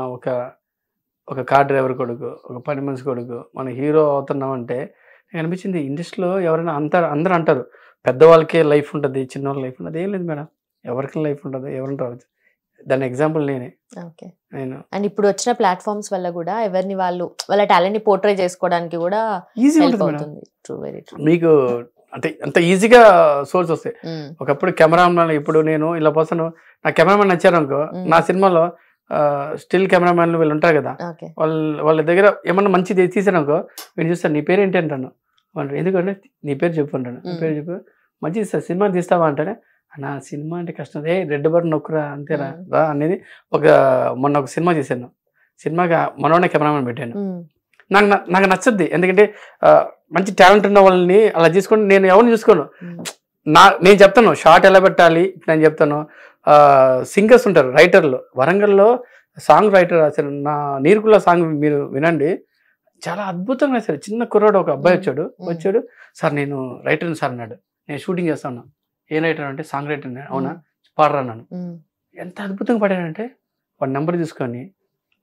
ఒక కార్ డ్రైవర్ కొడుకు, ఒక పని మనిషి కొడుకు మన హీరో అవుతున్నామంటే నాకు అనిపించింది, ఇండస్ట్రీలో ఎవరైనా అందరూ అంటారు పెద్దవాళ్ళకే లైఫ్ ఉంటుంది, చిన్నవాళ్ళ లైఫ్ ఉంటుంది. ఏం లేదు మేడం, ఎవరికి లైఫ్ ఉంటుంది, ఎవరిని రావచ్చు. దాని ఎగ్జాంపుల్ నేను. అండ్ ఇప్పుడు వచ్చిన ప్లాట్ఫామ్స్ వల్ల కూడా ఎవరిని వాళ్ళ టాలెంట్ ని పోర్ట్రే చేసుకోవడానికి కూడా ఈజీ ఉంటుంది. మీకు అంటే అంత ఈజీగా సోర్స్ వస్తాయి. ఒకప్పుడు కెమెరామెన్, ఇప్పుడు నేను ఇలా పోతాను, నా కెమెరామెన్ నచ్చారు అనుకో, నా సినిమాలో స్టిల్ కెమెరామెన్లు వీళ్ళు ఉంటారు కదా, వాళ్ళ దగ్గర ఏమన్నా మంచిది తీసాను అనుకో, వీళ్ళు చూస్తాను నీ పేరు ఏంటి అంటాను. వాళ్ళు ఎందుకంటే నీ పేరు చెప్పు అంటాను, నీ పేరు చెప్పు, మంచిది సార్ సినిమా తీస్తావా అంటేనే, నా సినిమా అంటే కష్టం, రెడ్ బటన్ నొక్కురా అంతేరా రా అనేది. మొన్న ఒక సినిమా చేశాను, సినిమాకి మనోనే కెమెరామెన్ పెట్టాను. నాకు నచ్చద్ది, ఎందుకంటే మంచి టాలెంట్ ఉన్న వాళ్ళని అలా తీసుకొని నేను ఎవరిని చూసుకోను. నేను చెప్తాను షార్ట్ ఎలా పెట్టాలి, నేను చెప్తాను. సింగర్స్ ఉంటారు, రైటర్లు, వరంగల్లో సాంగ్ రైటర్ రాశారు. నా నీరుకుల్ల సాంగ్ మీరు వినండి, చాలా అద్భుతంగా రాశారు. చిన్న కుర్రాడు ఒక అబ్బాయి వచ్చాడు, సార్ నేను రైటర్ని సార్ అన్నాడు. నేను షూటింగ్ చేస్తాను. ఏ రైటర్ అంటే సాంగ్ రైటర్. అవునా పాడరా అన్నాను. ఎంత అద్భుతంగా పాడానంటే వాడి నెంబర్ తీసుకొని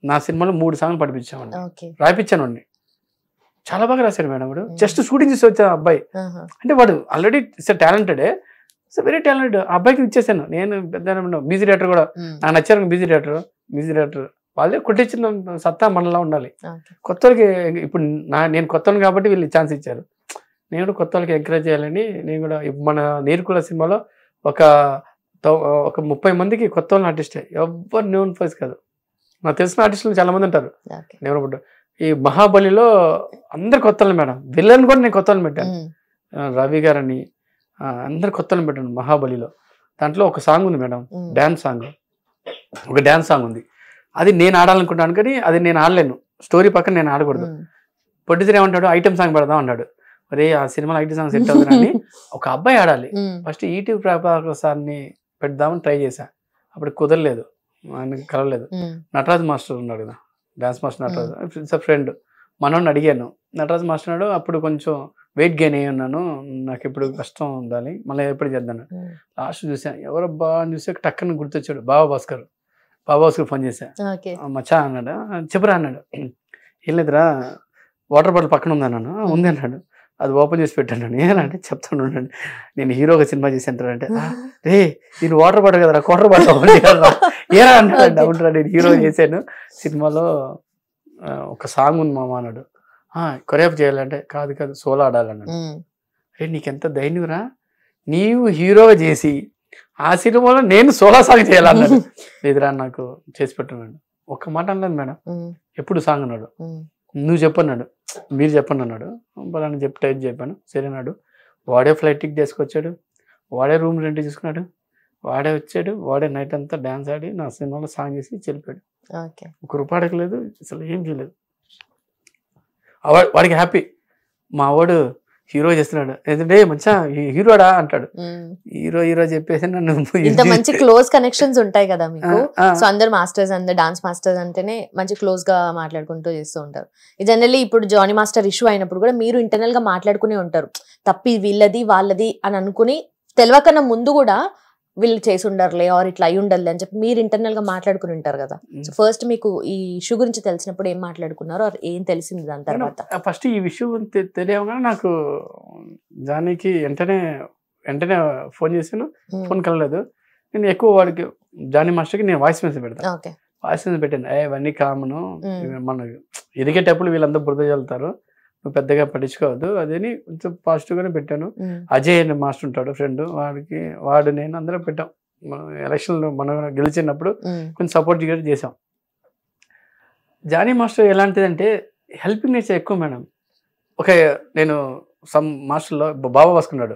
నా సినిమాలో 3 సాంగ్లు పడిపించామండి, రాయిపించాను వాడిని. చాలా బాగా రాశాడు మేడం. వాడు జస్ట్ షూటింగ్ చేసి వచ్చా అబ్బాయి. అంటే వాడు ఆల్రెడీ టాలెంటెడే, వెరీ టాలెంటెడ్. ఆ అబ్బాయికి ఇచ్చేసాను నేను. పెద్ద మ్యూజిక్ డైరెక్టర్ కూడా నాకు నచ్చారు. మ్యూజిక్ డైరెక్టర్ వాళ్ళే కొట్టించిన సత్తా మనలా ఉండాలి. కొత్త వాళ్ళకి ఇప్పుడు నేను కొత్త కాబట్టి వీళ్ళు ఛాన్స్ ఇచ్చారు. నేను కూడా కొత్త వాళ్ళకి ఎంకరేజ్ చేయాలని నేను కూడా మన నీరుకుల్ల సినిమాలో ఒక 30 మందికి కొత్త వాళ్ళని ఆర్టిస్టే, ఎవరు న్యూన్ ఫేస్ కాదు. నాకు తెలిసిన ఆర్టిస్టులు చాలా మంది ఉంటారు. నేను ఈ మహాబలిలో అందరు కొత్త వాళ్ళు మేడం. విలన్ కూడా నేను కొత్త వాళ్ళని పెట్టాను, రవి గారని అందరు కొత్త వాళ్ళని పెట్టాను మహాబలిలో. దాంట్లో ఒక సాంగ్ ఉంది మేడం, డ్యాన్స్ సాంగ్, ఒక డ్యాన్స్ సాంగ్ ఉంది. అది నేను ఆడాలనుకుంటాను కానీ అది నేను ఆడలేను, స్టోరీ పక్కన నేను ఆడకూడదు. ప్రొడ్యూసర్ ఏమంటాడు, ఐటమ్ సాంగ్ పెడదాం అన్నాడు. అరే ఆ సినిమాలో ఐటమ్ సాంగ్ సెట్ అవుతుందని ఒక అబ్బాయి ఆడాలి. ఫస్ట్ ఈటీవీ ప్రభాకర్ సార్ని పెడదామని ట్రై చేశా, అప్పుడు కుదరలేదు, ఆయనకి కలవలేదు. నటరాజ్ మాస్టర్ ఉన్నాడు కదా, dance master Nataraj, it's a friend. మనోడిని అడిగాను, నటరాజ్ మాస్టర్ నాడు అప్పుడు కొంచెం వెయిట్ గెయిన్ అయ్యి ఉన్నాను, నాకు ఇప్పుడు కష్టం ఉండాలి, మళ్ళీ ఎప్పుడు చేద్దాను. లాస్ట్ చూసాను, ఎవరబ్బా అని చూస్తే టక్కని గుర్తొచ్చాడు, బాబా భాస్కర్ ఫోన్ చేశా. మచ్చా అన్నాడు, చెప్పురా అన్నాడు. ఏం లేదురా వాటర్ బాటిల్ పక్కన ఉంది అన్నాను. ఉంది అన్నాడు. అది ఓపెన్ చేసి పెట్టాను. ఏనంటే చెప్తాను ఉండండి, నేను హీరోగా సినిమా చేసి అంటారంటే, రే నేను వాటర్ బాటిల్ కదరా క్వార్టర్ బాటిల్ ఏరా అంటారండి. అవునరా నేను హీరో చేశాను సినిమాలో, ఒక సాంగ్ ఉంది మామ అన్నాడు. కొరియాప్ చేయాలంటే కాదు కాదు సోలో ఆడాలన్నాడు. రే నీకెంత ధైర్యంరా, నీవు హీరోగా చేసి ఆ సినిమాలో నేను సోలో సాంగ్ చేయాలన్నాడు. లేదురా నాకు చేసి పెట్టాను. ఒక్క మాట అనలేదు మేడం, ఎప్పుడు సాంగ్ అన్నాడు. నువ్వు చెప్పన్నాడు, మీరు చెప్పండి అన్నాడు. బలాన్ని చెప్పి టైప్ చెప్పాను. సరే అన్నాడు. వాడే ఫ్లైట్ టికెట్ చేసుకొచ్చాడు, వాడే రూమ్ రెంట్ తీసుకున్నాడు, వాడే వచ్చాడు, వాడే నైట్ అంతా డ్యాన్స్ ఆడి నా సినిమాలో సాంగ్ చేసి చెల్లిపాడు. ఒక రూపాయి అడగలేదు, అసలు ఏం చేయలేదు. వాడికి హ్యాపీ, మా వాడు హీరో చేస్తున్నాడు. ఎందుకంటే మంచిగా హీరోడా అంటాడు. హీరో చెప్పేసి నన్ను ఇంత మంచి క్లోజ్ కనెక్షన్స్ ఉంటాయి కదా మీకు. సో అందరు మాస్టర్స్, అందరు డాన్స్ మాస్టర్స్ అంటేనే మంచి క్లోజ్ గా మాట్లాడుకుంటూ చేస్తూ ఉంటారు. జనరల్లీ ఇప్పుడు జానీ మాస్టర్ ఇష్యూ అయినప్పుడు కూడా మీరు ఇంటర్నల్ గా మాట్లాడుకునే ఉంటారు, తప్పి వీళ్ళది వాళ్ళది అని అనుకుని తెలియకన్నా ముందు కూడా వీళ్ళు చేసి ఉండర్లే ఆర్ ఇట్లా అయి ఉండాలి అని చెప్పి మీరు ఇంటర్నల్ గా మాట్లాడుకుని ఉంటారు కదా. సో ఫస్ట్ మీకు ఈ ఇష్యూ గురించి తెలిసినప్పుడు ఏం మాట్లాడుకున్నారో ఏం తెలిసింది దాని తర్వాత? ఫస్ట్ ఈ విషయం తెలియగానే నాకు జానీకి వెంటనే ఫోన్ చేశాను. ఫోన్ కలలేదు. నేను ఎక్కువ వాడికి జానీ మాస్టర్కి నేను వాయిస్ మెసేజ్ పెడతాను. వాయిస్ మెసేజ్ పెట్టాను, ఇవన్నీ కామను, మన ఎదిగేటప్పుడు వీళ్ళందరూ బురద చల్లుతారు, నువ్వు పెద్దగా పట్టించుకోవద్దు అదేని కొంచెం పాజిటివ్గానే పెట్టాను. అజయ్ అనే మాస్టర్ ఉంటాడు ఫ్రెండ్, వాడు నేను అందరం పెట్టాం. ఎలక్షన్లో మనం గెలిచినప్పుడు కొంచెం సపోర్ట్ చేసాం. జానీ మాస్టర్ ఎలాంటిదంటే హెల్పింగ్ నేచర్ ఎక్కువ మేడం. నేను సమ్ మాస్టర్లో బాబా భాస్కర్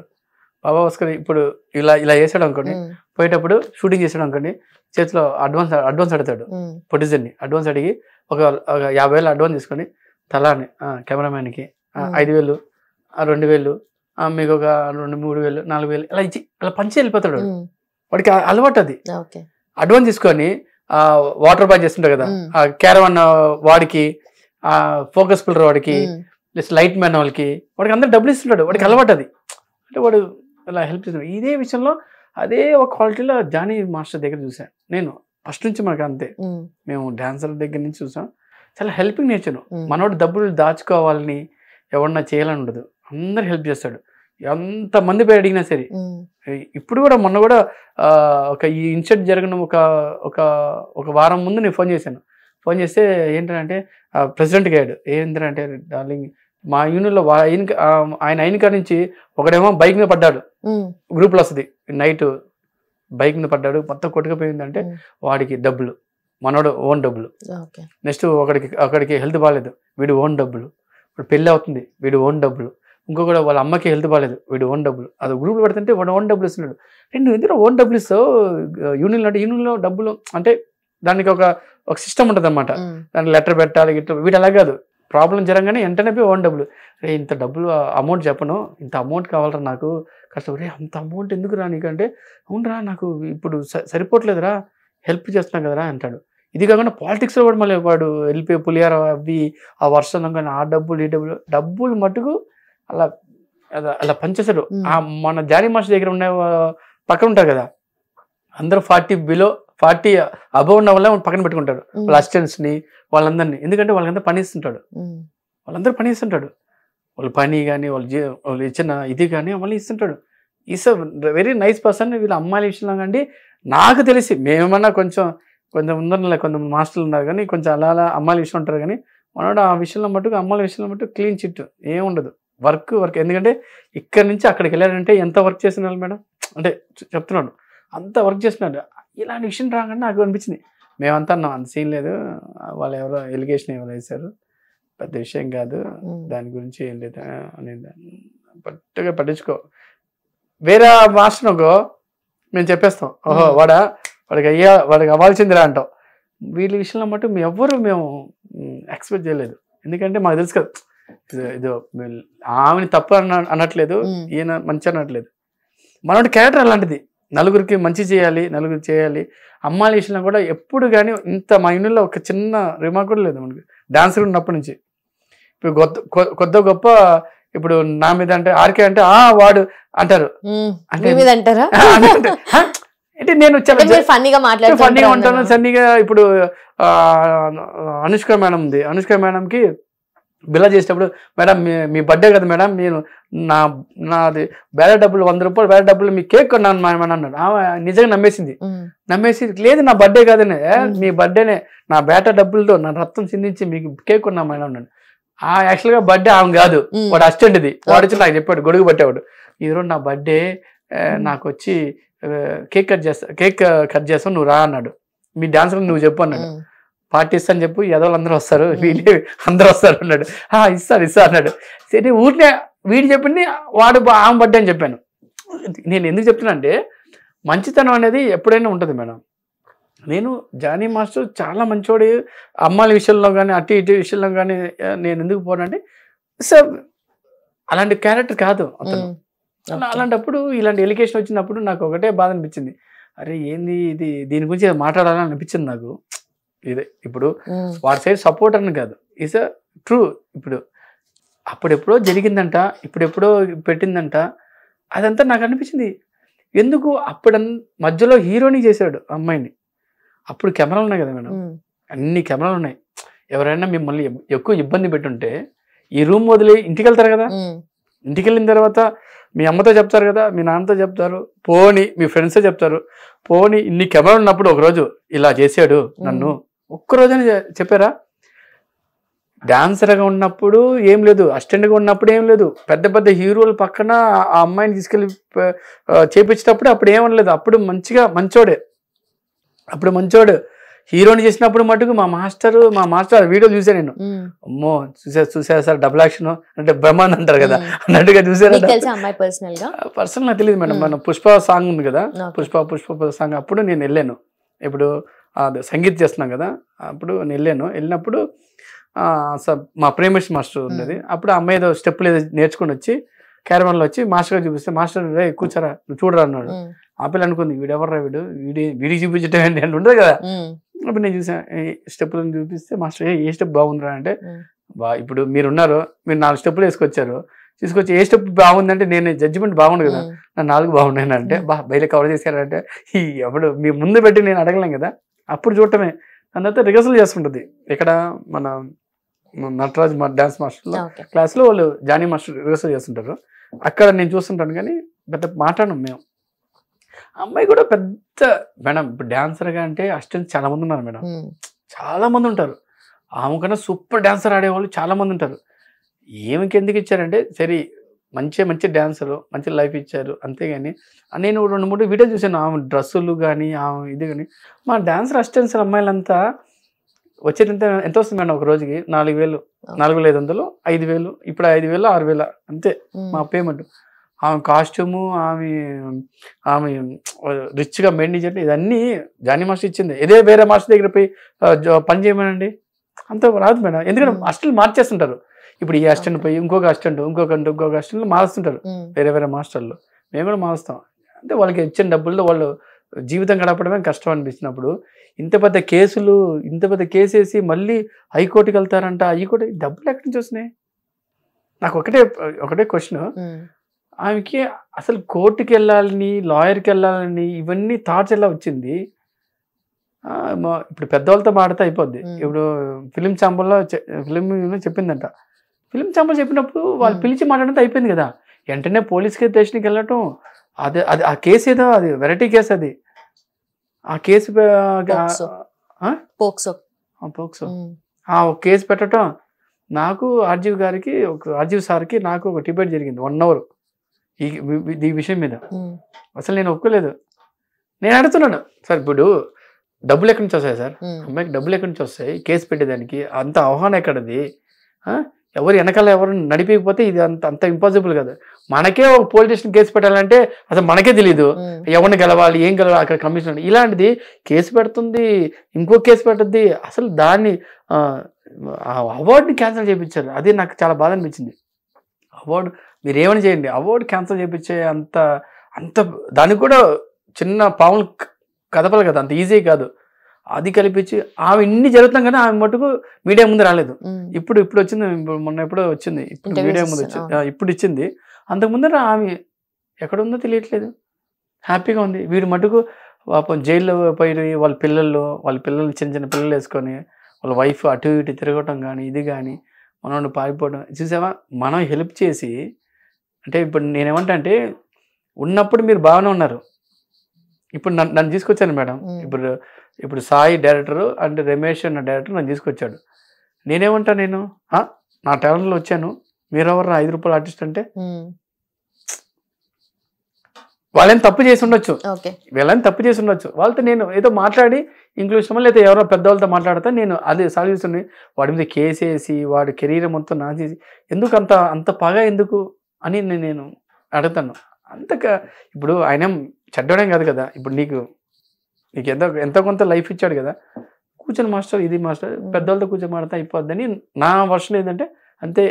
బాబా భాస్కర్ ఇప్పుడు ఇలా చేసాడు అనుకోండి, పోయేటప్పుడు షూటింగ్ చేసాడు అనుకోండి, చేతిలో అడ్వాన్స్ అడుగుతాడు. ప్రొడ్యూసర్ని అడ్వాన్స్ అడిగి ఒక 50,000 అడ్వాన్స్ తీసుకొని తలాని కెమెరామ్యాన్కి 5,000, 2,000, మీకు ఒక 2,000, 3,000, 4,000 ఇలా ఇచ్చి అలా పంచి వెళ్ళిపోతాడు. వాడికి అలవాటు అది. అడ్వాన్స్ తీసుకొని వాటర్ బాయ్ చేస్తుంటాడు కదా, క్యారవాన్ వాడికి, ఫోకస్ పిల్లర్ వాడికి, ప్లస్ లైట్ మ్యాన్ వాడికి అందరు డబ్బులు ఇస్తుంటాడు. వాడికి అలవాటు అది. అంటే వాడు ఇలా హెల్ప్ చేస్తున్నాడు. ఇదే విషయంలో అదే ఒక క్వాలిటీలో జానీ మాస్టర్ దగ్గర చూసాను నేను. ఫస్ట్ నుంచి మనకు అంతే, మేము డాన్సర్ దగ్గర నుంచి చూసాం. చాలా హెల్పింగ్ నేచర్. మనోడు డబ్బులు దాచుకోవాలని ఎవరన్నా చేయాలని ఉండదు, అందరు హెల్ప్ చేస్తాడు. ఎంతమంది పేరు అడిగినా సరే. ఇప్పుడు కూడా మొన్న కూడా ఈ ఇన్సిడెంట్ జరిగిన ఒక వారం ముందు నేను ఫోన్ చేశాను. ఫోన్ చేస్తే ఏంటంటే ప్రెసిడెంట్కి అయ్యాడు. ఏంటంటే డార్లింగ్ మా యూనియన్లో ఆయన అయిన కాడి నుంచి ఒకడేమో బైక్ మీద పడ్డాడు, గ్రూప్లో వస్తుంది నైట్ బైక్ మీద పడ్డాడు, మొత్తం కొట్టుకుపోయిందంటే వాడికి డబ్బులు, మనోడు ఓన్ డబ్బులు. నెక్స్ట్ ఒకడికి హెల్త్ బాగాలేదు, వీడు ఓన్ డబ్బులు. ఇప్పుడు పెళ్ళి అవుతుంది, వీడు ఓన్ డబ్బులు. ఇంకొకటి వాళ్ళ అమ్మకి హెల్త్ బాగాలేదు, వీడు ఓన్ డబ్బులు. అది గ్రూప్లో పెడుతుంటే వాడు ఓన్ డబ్బులు ఇస్తున్నాడు. నువ్వు ఎందుకు ఓన్ డబ్బులు ఇస్తావు యూనియన్లో? అంటే యూనియన్లో డబ్బులు అంటే దానికి ఒక సిస్టమ్ ఉంటుంది అనమాట. దానికి లెటర్ పెట్టాలి ఇట్లా. వీడు అలా కాదు, ప్రాబ్లం జరగగానే వెంటనే పోయి ఓన్ డబ్బులు. రే ఇంత డబ్బులు అమౌంట్ చెప్పను, ఇంత అమౌంట్ కావాలరా నాకు కష్టం. రే అంత అమౌంట్ ఎందుకు రా నీకంటే, అవునరా నాకు ఇప్పుడు సరిపోవట్లేదురా, హెల్ప్ చేస్తున్నాం కదరా అంటాడు. ఇది కాకుండా పాలిటిక్స్లో కూడా మళ్ళీ వాడు వెళ్ళిపోయి పులిహార అవి ఆ వర్షం కానీ ఆ డబ్బులు ఈ డబ్బులు మటుకు అలా పనిచేస్తాడు. మన జానీ మాస్టర్ దగ్గర ఉన్న పక్కన ఉంటారు కదా, అందరూ 40 అబవ్ ఉన్న వాళ్ళ పక్కన పెట్టుకుంటాడు వాళ్ళ అసిస్టెంట్స్ని వాళ్ళందరినీ. ఎందుకంటే వాళ్ళందరూ పని ఇస్తుంటాడు, వాళ్ళందరూ పని ఇస్తుంటాడు. వాళ్ళు పని కానీ వాళ్ళు ఇచ్చిన ఇది కానీ మళ్ళీ ఇస్తుంటాడు. Is very nice person. వీళ్ళ అమ్మాయిల విషయంలో కానీ నాకు తెలిసి మేమేమన్నా కొంచెం ఉందన్నలే, కొంతమంది మాస్టర్లు ఉన్నారు కానీ కొంచెం అలా అమ్మాయిల విషయం ఉంటారు. కానీ మనోడు ఆ విషయంలో మటుకు అమ్మాయిల విషయంలో మటుకు క్లీన్ చిట్ ఏముండదు. వర్క్. ఎందుకంటే ఇక్కడి నుంచి అక్కడికి వెళ్ళాడంటే ఎంత వర్క్ చేస్తున్నాడు మేడం, అంటే చెప్తున్నాడు అంత వర్క్ చేస్తున్నాడు. ఇలాంటి విషయం రాగానే నాకు అనిపించింది. మేమంతా అన్నాం అంత సీన్ లేదు, వాళ్ళు ఎవరో ఎలిగేషన్ ఎవరో వేశారు, పెద్ద విషయం కాదు, దాని గురించి ఏం లేదు అనేది పట్టుగా పట్టించుకో. వేరే మాస్టర్ ఒక మేము చెప్పేస్తాం, ఓహో వాడికి అవ్వాల్సిందిరా అంటాం. వీళ్ళ విషయంలో మటు మేము ఎక్స్పెక్ట్ చేయలేదు. ఎందుకంటే మాకు తెలుసు కదా, ఇదో ఆమెని తప్పు అనట్లేదు, ఈయన మంచి అనట్లేదు. మనోడి క్యారెక్టర్ అలాంటిది, నలుగురికి మంచి చేయాలి, నలుగురికి చేయాలి. అమ్మాయిల విషయంలో కూడా ఎప్పుడు కానీ ఇంత మా యూనియన్లో ఒక చిన్న రిమార్క్ కూడా లేదు మనకి, డాన్సర్ ఉన్నప్పటి నుంచి. ఇప్పుడు కొద్ది గొప్ప ఇప్పుడు నా మీద అంటే ఆర్కే అంటే వాడు అంటారు, అంటే నేను చాలా ఫన్నీగా ఉంటాను. సన్నీగా ఇప్పుడు అనుష్క మేడం ఉంది, అనుష్క మేడంకి బిల్లా చేసేటప్పుడు మేడం మీ బర్త్డే కదా మేడం నేను నాది బేడ డబ్బులు 100 రూపాయలు బేడ డబ్బులు మీ కేక్ కొన్నాను మేడం అన్నాడు. ఆమె నిజంగా నమ్మేసి లేదు నా బర్త్డే కాదనే మీ బర్త్డేనే నా బేట డబ్బులతో నా రక్తం చిందించి మీకు కేక్ కొన్నా మేడం అన్నాడు. యాక్చువల్గా బర్త్డే ఆమె కాదు, వాడు అసిస్టెంట్ ఇది. వాడు వచ్చి నాకు చెప్పాడు, గొడుగు పట్టేవాడు, ఈరోజు నా బర్త్డే నాకు వచ్చి కేక్ కట్ చేస్తావు నువ్వు రా అన్నాడు. మీ డాన్సర్ నువ్వు చెప్పు అన్నాడు. పార్టీ ఇస్తాను చెప్పు, ఎదవాళ్ళు అందరూ వస్తారు, వీడి అందరూ వస్తారు అన్నాడు. ఇస్తా అన్నాడు. సరే ఊరినే వీడు చెప్పింది వాడు ఆమె బర్త్డే అని చెప్పాను. నేను ఎందుకు చెప్తున్నా అంటే మంచితనం అనేది ఎప్పుడైనా ఉంటుంది మేడం. నేను జానీ మాస్టర్ చాలా మంచివాడు, అమ్మాయిల విషయంలో కానీ అటు ఇటు విషయంలో కానీ నేను ఎందుకు పోనంటే సార్ అలాంటి క్యారెక్టర్ కాదు అతను. అలాంటప్పుడు ఇలాంటి ఎలికేషన్ వచ్చినప్పుడు నాకు ఒకటే బాధ అనిపించింది, అరే ఏంది ఇది, దీని గురించి మాట్లాడాలని అనిపించింది నాకు. ఇదే ఇప్పుడు వాడి సైడ్ సపోర్ట్ అని కాదు, ఇట్స్ అ ట్రూ. ఇప్పుడు అప్పుడెప్పుడో జరిగిందంట, ఇప్పుడెప్పుడో పెట్టిందంట, అదంతా నాకు అనిపించింది. ఎందుకు అప్పుడు మధ్యలో హీరోని చేశాడు అమ్మాయిని. అప్పుడు కెమెరాలు ఉన్నాయి కదా మేడం, అన్ని కెమెరాలు ఉన్నాయి. ఎవరైనా మిమ్మల్ని ఎక్కువ ఇబ్బంది పెట్టుంటే ఈ రూమ్ వదిలి ఇంటికి వెళ్తారు కదా, ఇంటికి వెళ్ళిన తర్వాత మీ అమ్మతో చెప్తారు కదా, మీ నాన్నతో చెప్తారు, పోని మీ ఫ్రెండ్సే చెప్తారు, పోని ఇన్ని కెమెరాలు ఉన్నప్పుడు ఒకరోజు ఇలా చేశాడు నన్ను, ఒక్కరోజని చెప్పారా? డాన్సర్గా ఉన్నప్పుడు ఏం లేదు, అసిస్టెంట్గా ఉన్నప్పుడు ఏం లేదు, పెద్ద పెద్ద హీరోల పక్కన ఆ అమ్మాయిని తీసుకెళ్ళి చేపించేటప్పుడు అప్పుడు ఏమనలేదు. అప్పుడు మంచోడే, అప్పుడు మంచోడు. హీరోని చేసినప్పుడు మటుకు మా మాస్టర్ వీడియో చూసాను నేను. అమ్మో చూసారా సార్ డబుల్ యాక్షన్ అంటే బ్రహ్మాండ్ అంటారు కదా అన్నట్టుగా చూసారా? పర్సనల్ నాకు తెలియదు మేడం. మన పుష్ప సాంగ్ ఉంది కదా, పుష్ప సాంగ్ అప్పుడు నేను వెళ్ళాను. ఇప్పుడు సంగీత్ చేస్తున్నాం కదా, అప్పుడు నేను వెళ్ళినప్పుడు మా ప్రేమేష్ మాస్టర్ ఉండేది. అప్పుడు ఆ అమ్మాయి ఏదో స్టెప్పులు ఏదో నేర్చుకుని వచ్చి క్యారవాన్లో వచ్చి మాస్టర్ చూపిస్తే, మాస్టర్ కూర్చోరా నువ్వు చూడరా అన్నాడు. ఆ పిల్ల అనుకుంది వీడెవర్రా వీడికి చూపించటం ఏంటి అంటే ఉంటుంది కదా. అప్పుడు నేను చూసాను స్టెప్పులను చూపిస్తే మాస్టర్ ఏ స్టెప్ బాగుందిరా అంటే, ఇప్పుడు మీరున్నారు, మీరు 4 స్టెప్పులు తీసుకొచ్చి ఏ స్టెప్ బాగుందంటే నేను జడ్జిమెంట్ బాగుండు కదా, నా 4 బాగున్నాయి అంటే బయట కవర్ చేశారంటే ఎప్పుడు మీ ముందు పెట్టి నేను అడగలేం కదా, అప్పుడు చూడటమే. దాని తర్వాత రిహర్సల్ చేసుకుంటుంది. ఇక్కడ మన నటరాజ్ డాన్స్ మాస్టర్లో క్లాస్లో వాళ్ళు జానీ మాస్టర్ రిహర్సల్ చేస్తుంటారు, అక్కడ నేను చూస్తుంటాను. కానీ పెద్ద మాట్లాడను మేము. అమ్మాయి కూడా పెద్ద మేడం, ఇప్పుడు డాన్సర్గా అంటే అసిస్టెంట్స్ చాలా మంది ఉన్నారు మేడం, చాలా మంది ఉంటారు. ఆమె కన్నా సూపర్ డాన్సర్ ఆడేవాళ్ళు చాలా మంది ఉంటారు. ఏమికి ఎందుకు ఇచ్చారంటే సరే మంచి డాన్సరు, మంచి లైఫ్ ఇచ్చారు అంతేగాని, నేను 2-3 వీడియో చూసాను. ఆమె డ్రెస్సులు కానీ ఆమె ఇది కానీ, మా డాన్సర్ అసిస్టెంట్స్ అమ్మాయిలంతా వచ్చేది ఎంత వస్తుంది మేడం ఒక రోజుకి? 4,000, 4,500, 5,000, ఇప్పుడు 5,000, 6,000 అంతే మా పేమెంట్. ఆమె కాస్ట్యూము, ఆమె రిచ్గా మెయింటైన్ చేయడం, ఇదన్నీ జానీ మాస్టర్ ఇచ్చింది. ఇదే వేరే మాస్టర్ దగ్గర పోయి పని చేయమనండి, అంత రాదు మేడం. ఎందుకంటే అసిస్టెంట్ మార్చేస్తుంటారు. ఇప్పుడు ఈ అసిస్టెంట్ పోయి ఇంకొక అసిస్టెంట్ మారుస్తుంటారు వేరే మాస్టర్లు. మేము కూడా మారుస్తాం. అంటే వాళ్ళకి ఇచ్చిన డబ్బుల్లో వాళ్ళు జీవితం గడపడమే కష్టం అనిపించినప్పుడు ఇంత పెద్ద కేసు వేసి మళ్ళీ హైకోర్టుకి వెళ్తారంట. హైకోర్టు డబ్బులు ఎక్కడి నుంచి వస్తున్నాయి? నాకు ఒకటే క్వశ్చన్, ఆమెకి అసలు కోర్టుకి వెళ్ళాలని, లాయర్కి వెళ్ళాలని ఇవన్నీ థాట్స్ ఎలా వచ్చింది? ఇప్పుడు పెద్దవాళ్ళతో మాడితే అయిపోద్ది. ఇప్పుడు ఫిలిం ఛాంబర్లో చెప్పిందంట. ఫిలిం ఛాంబర్ చెప్పినప్పుడు వాళ్ళు పిలిచి మాట్లాడితే అయిపోయింది కదా. వెంటనే పోలీస్ స్టేషన్కి వెళ్ళటం, అది ఆ కేసు ఏదో అది వెరైటీ కేసు, అది ఆ కేసు పోక్సో ఒక కేసు పెట్టడం. నాకు ఆర్జీవ్ సార్కి నాకు ఒక డిబేట్ జరిగింది 1 hour ఈ విషయం మీద. అసలు నేను ఒప్పుకోలేదు. నేను అడుగుతున్నాను, సార్ ఇప్పుడు డబ్బులు ఎక్కడి నుంచి వస్తాయి సార్? అమ్మాయికి డబ్బులు ఎక్కడి నుంచి వస్తాయి? కేసు పెట్టేదానికి అంత ఆహ్వానం ఎక్కడది? ఎవరు వెనకాల ఎవరు నడిపిపోతే ఇది అంత ఇంపాసిబుల్ కదా. మనకే ఒక పోలీస్ స్టేషన్ కేసు పెట్టాలంటే అసలు మనకే తెలియదు ఎవరిని గెలవాలి, ఏం గెలవాలి, అక్కడ కమిషనర్ ఇలాంటిది కేసు పెడుతుంది, ఇంకో కేసు పెడుతుంది. అసలు దాన్ని అవార్డుని క్యాన్సిల్ చేయించారు. అది నాకు చాలా బాధ అనిపించింది. అవార్డు మీరు ఏమని చేయండి, అవార్డు క్యాన్సిల్ చేయించే అంత దానికి కూడా చిన్న పాములు కదపాలి కదా, అంత ఈజీ కాదు. అది కల్పించి ఆమె ఇన్ని జరుగుతాం కానీ ఆమె మటుకు మీడియా ముందు రాలేదు. ఇప్పుడు వచ్చింది, మొన్న ఎప్పుడో వచ్చింది, ఇప్పుడు మీడియా ముందు వచ్చింది, ఇప్పుడు ఇచ్చింది. అంతకుముందర ఆమె ఎక్కడుందో తెలియట్లేదు, హ్యాపీగా ఉంది. వీడు మటుకు పాపం జైల్లో పోయి వాళ్ళ పిల్లల్ని చిన్న పిల్లలు వేసుకొని వాళ్ళ వైఫ్ అటు ఇటు తిరగటం కానీ ఇది కానీ మనోడు పారిపోవడం చూసావా, మనం హెల్ప్ చేసి అంటే ఇప్పుడు నేనేమంటా అంటే ఉన్నప్పుడు మీరు బాగానే ఉన్నారు, ఇప్పుడు నన్ను తీసుకొచ్చాను మేడం. ఇప్పుడు సాయి డైరెక్టర్ అండ్ రమేష్ అన్న డైరెక్టర్ నన్ను తీసుకొచ్చాడు. నేనేమంటా, నా టాలెంట్లో వచ్చాను, మీరెవరు ₹5 ఆర్టిస్ట్ అంటే? వాళ్ళని తప్పు చేసి ఉండొచ్చు, వాళ్ళతో నేను ఏదో మాట్లాడి ఇంగ్లీష్లో లేదా ఎవరో పెద్దవాళ్ళతో మాట్లాడతా, నేను అది సాల్యూషన్. వాడి మీద కేసు వేసి వాడి కెరీర్ మొత్తం నాచేసి ఎందుకు అంత పగ ఎందుకు అని నేను అడుగుతాను. ఇప్పుడు ఆయన చెడ్డోడేం కాదు కదా, ఇప్పుడు నీకు ఎంతో కొంత లైఫ్ ఇచ్చాడు కదా, కూర్చొని మాస్టర్ ఇది మాస్టర్ పెద్దవాళ్ళతో కూర్చొని మాడితే అయిపోద్దని నా వర్షన్ ఏంటంటే, అంతే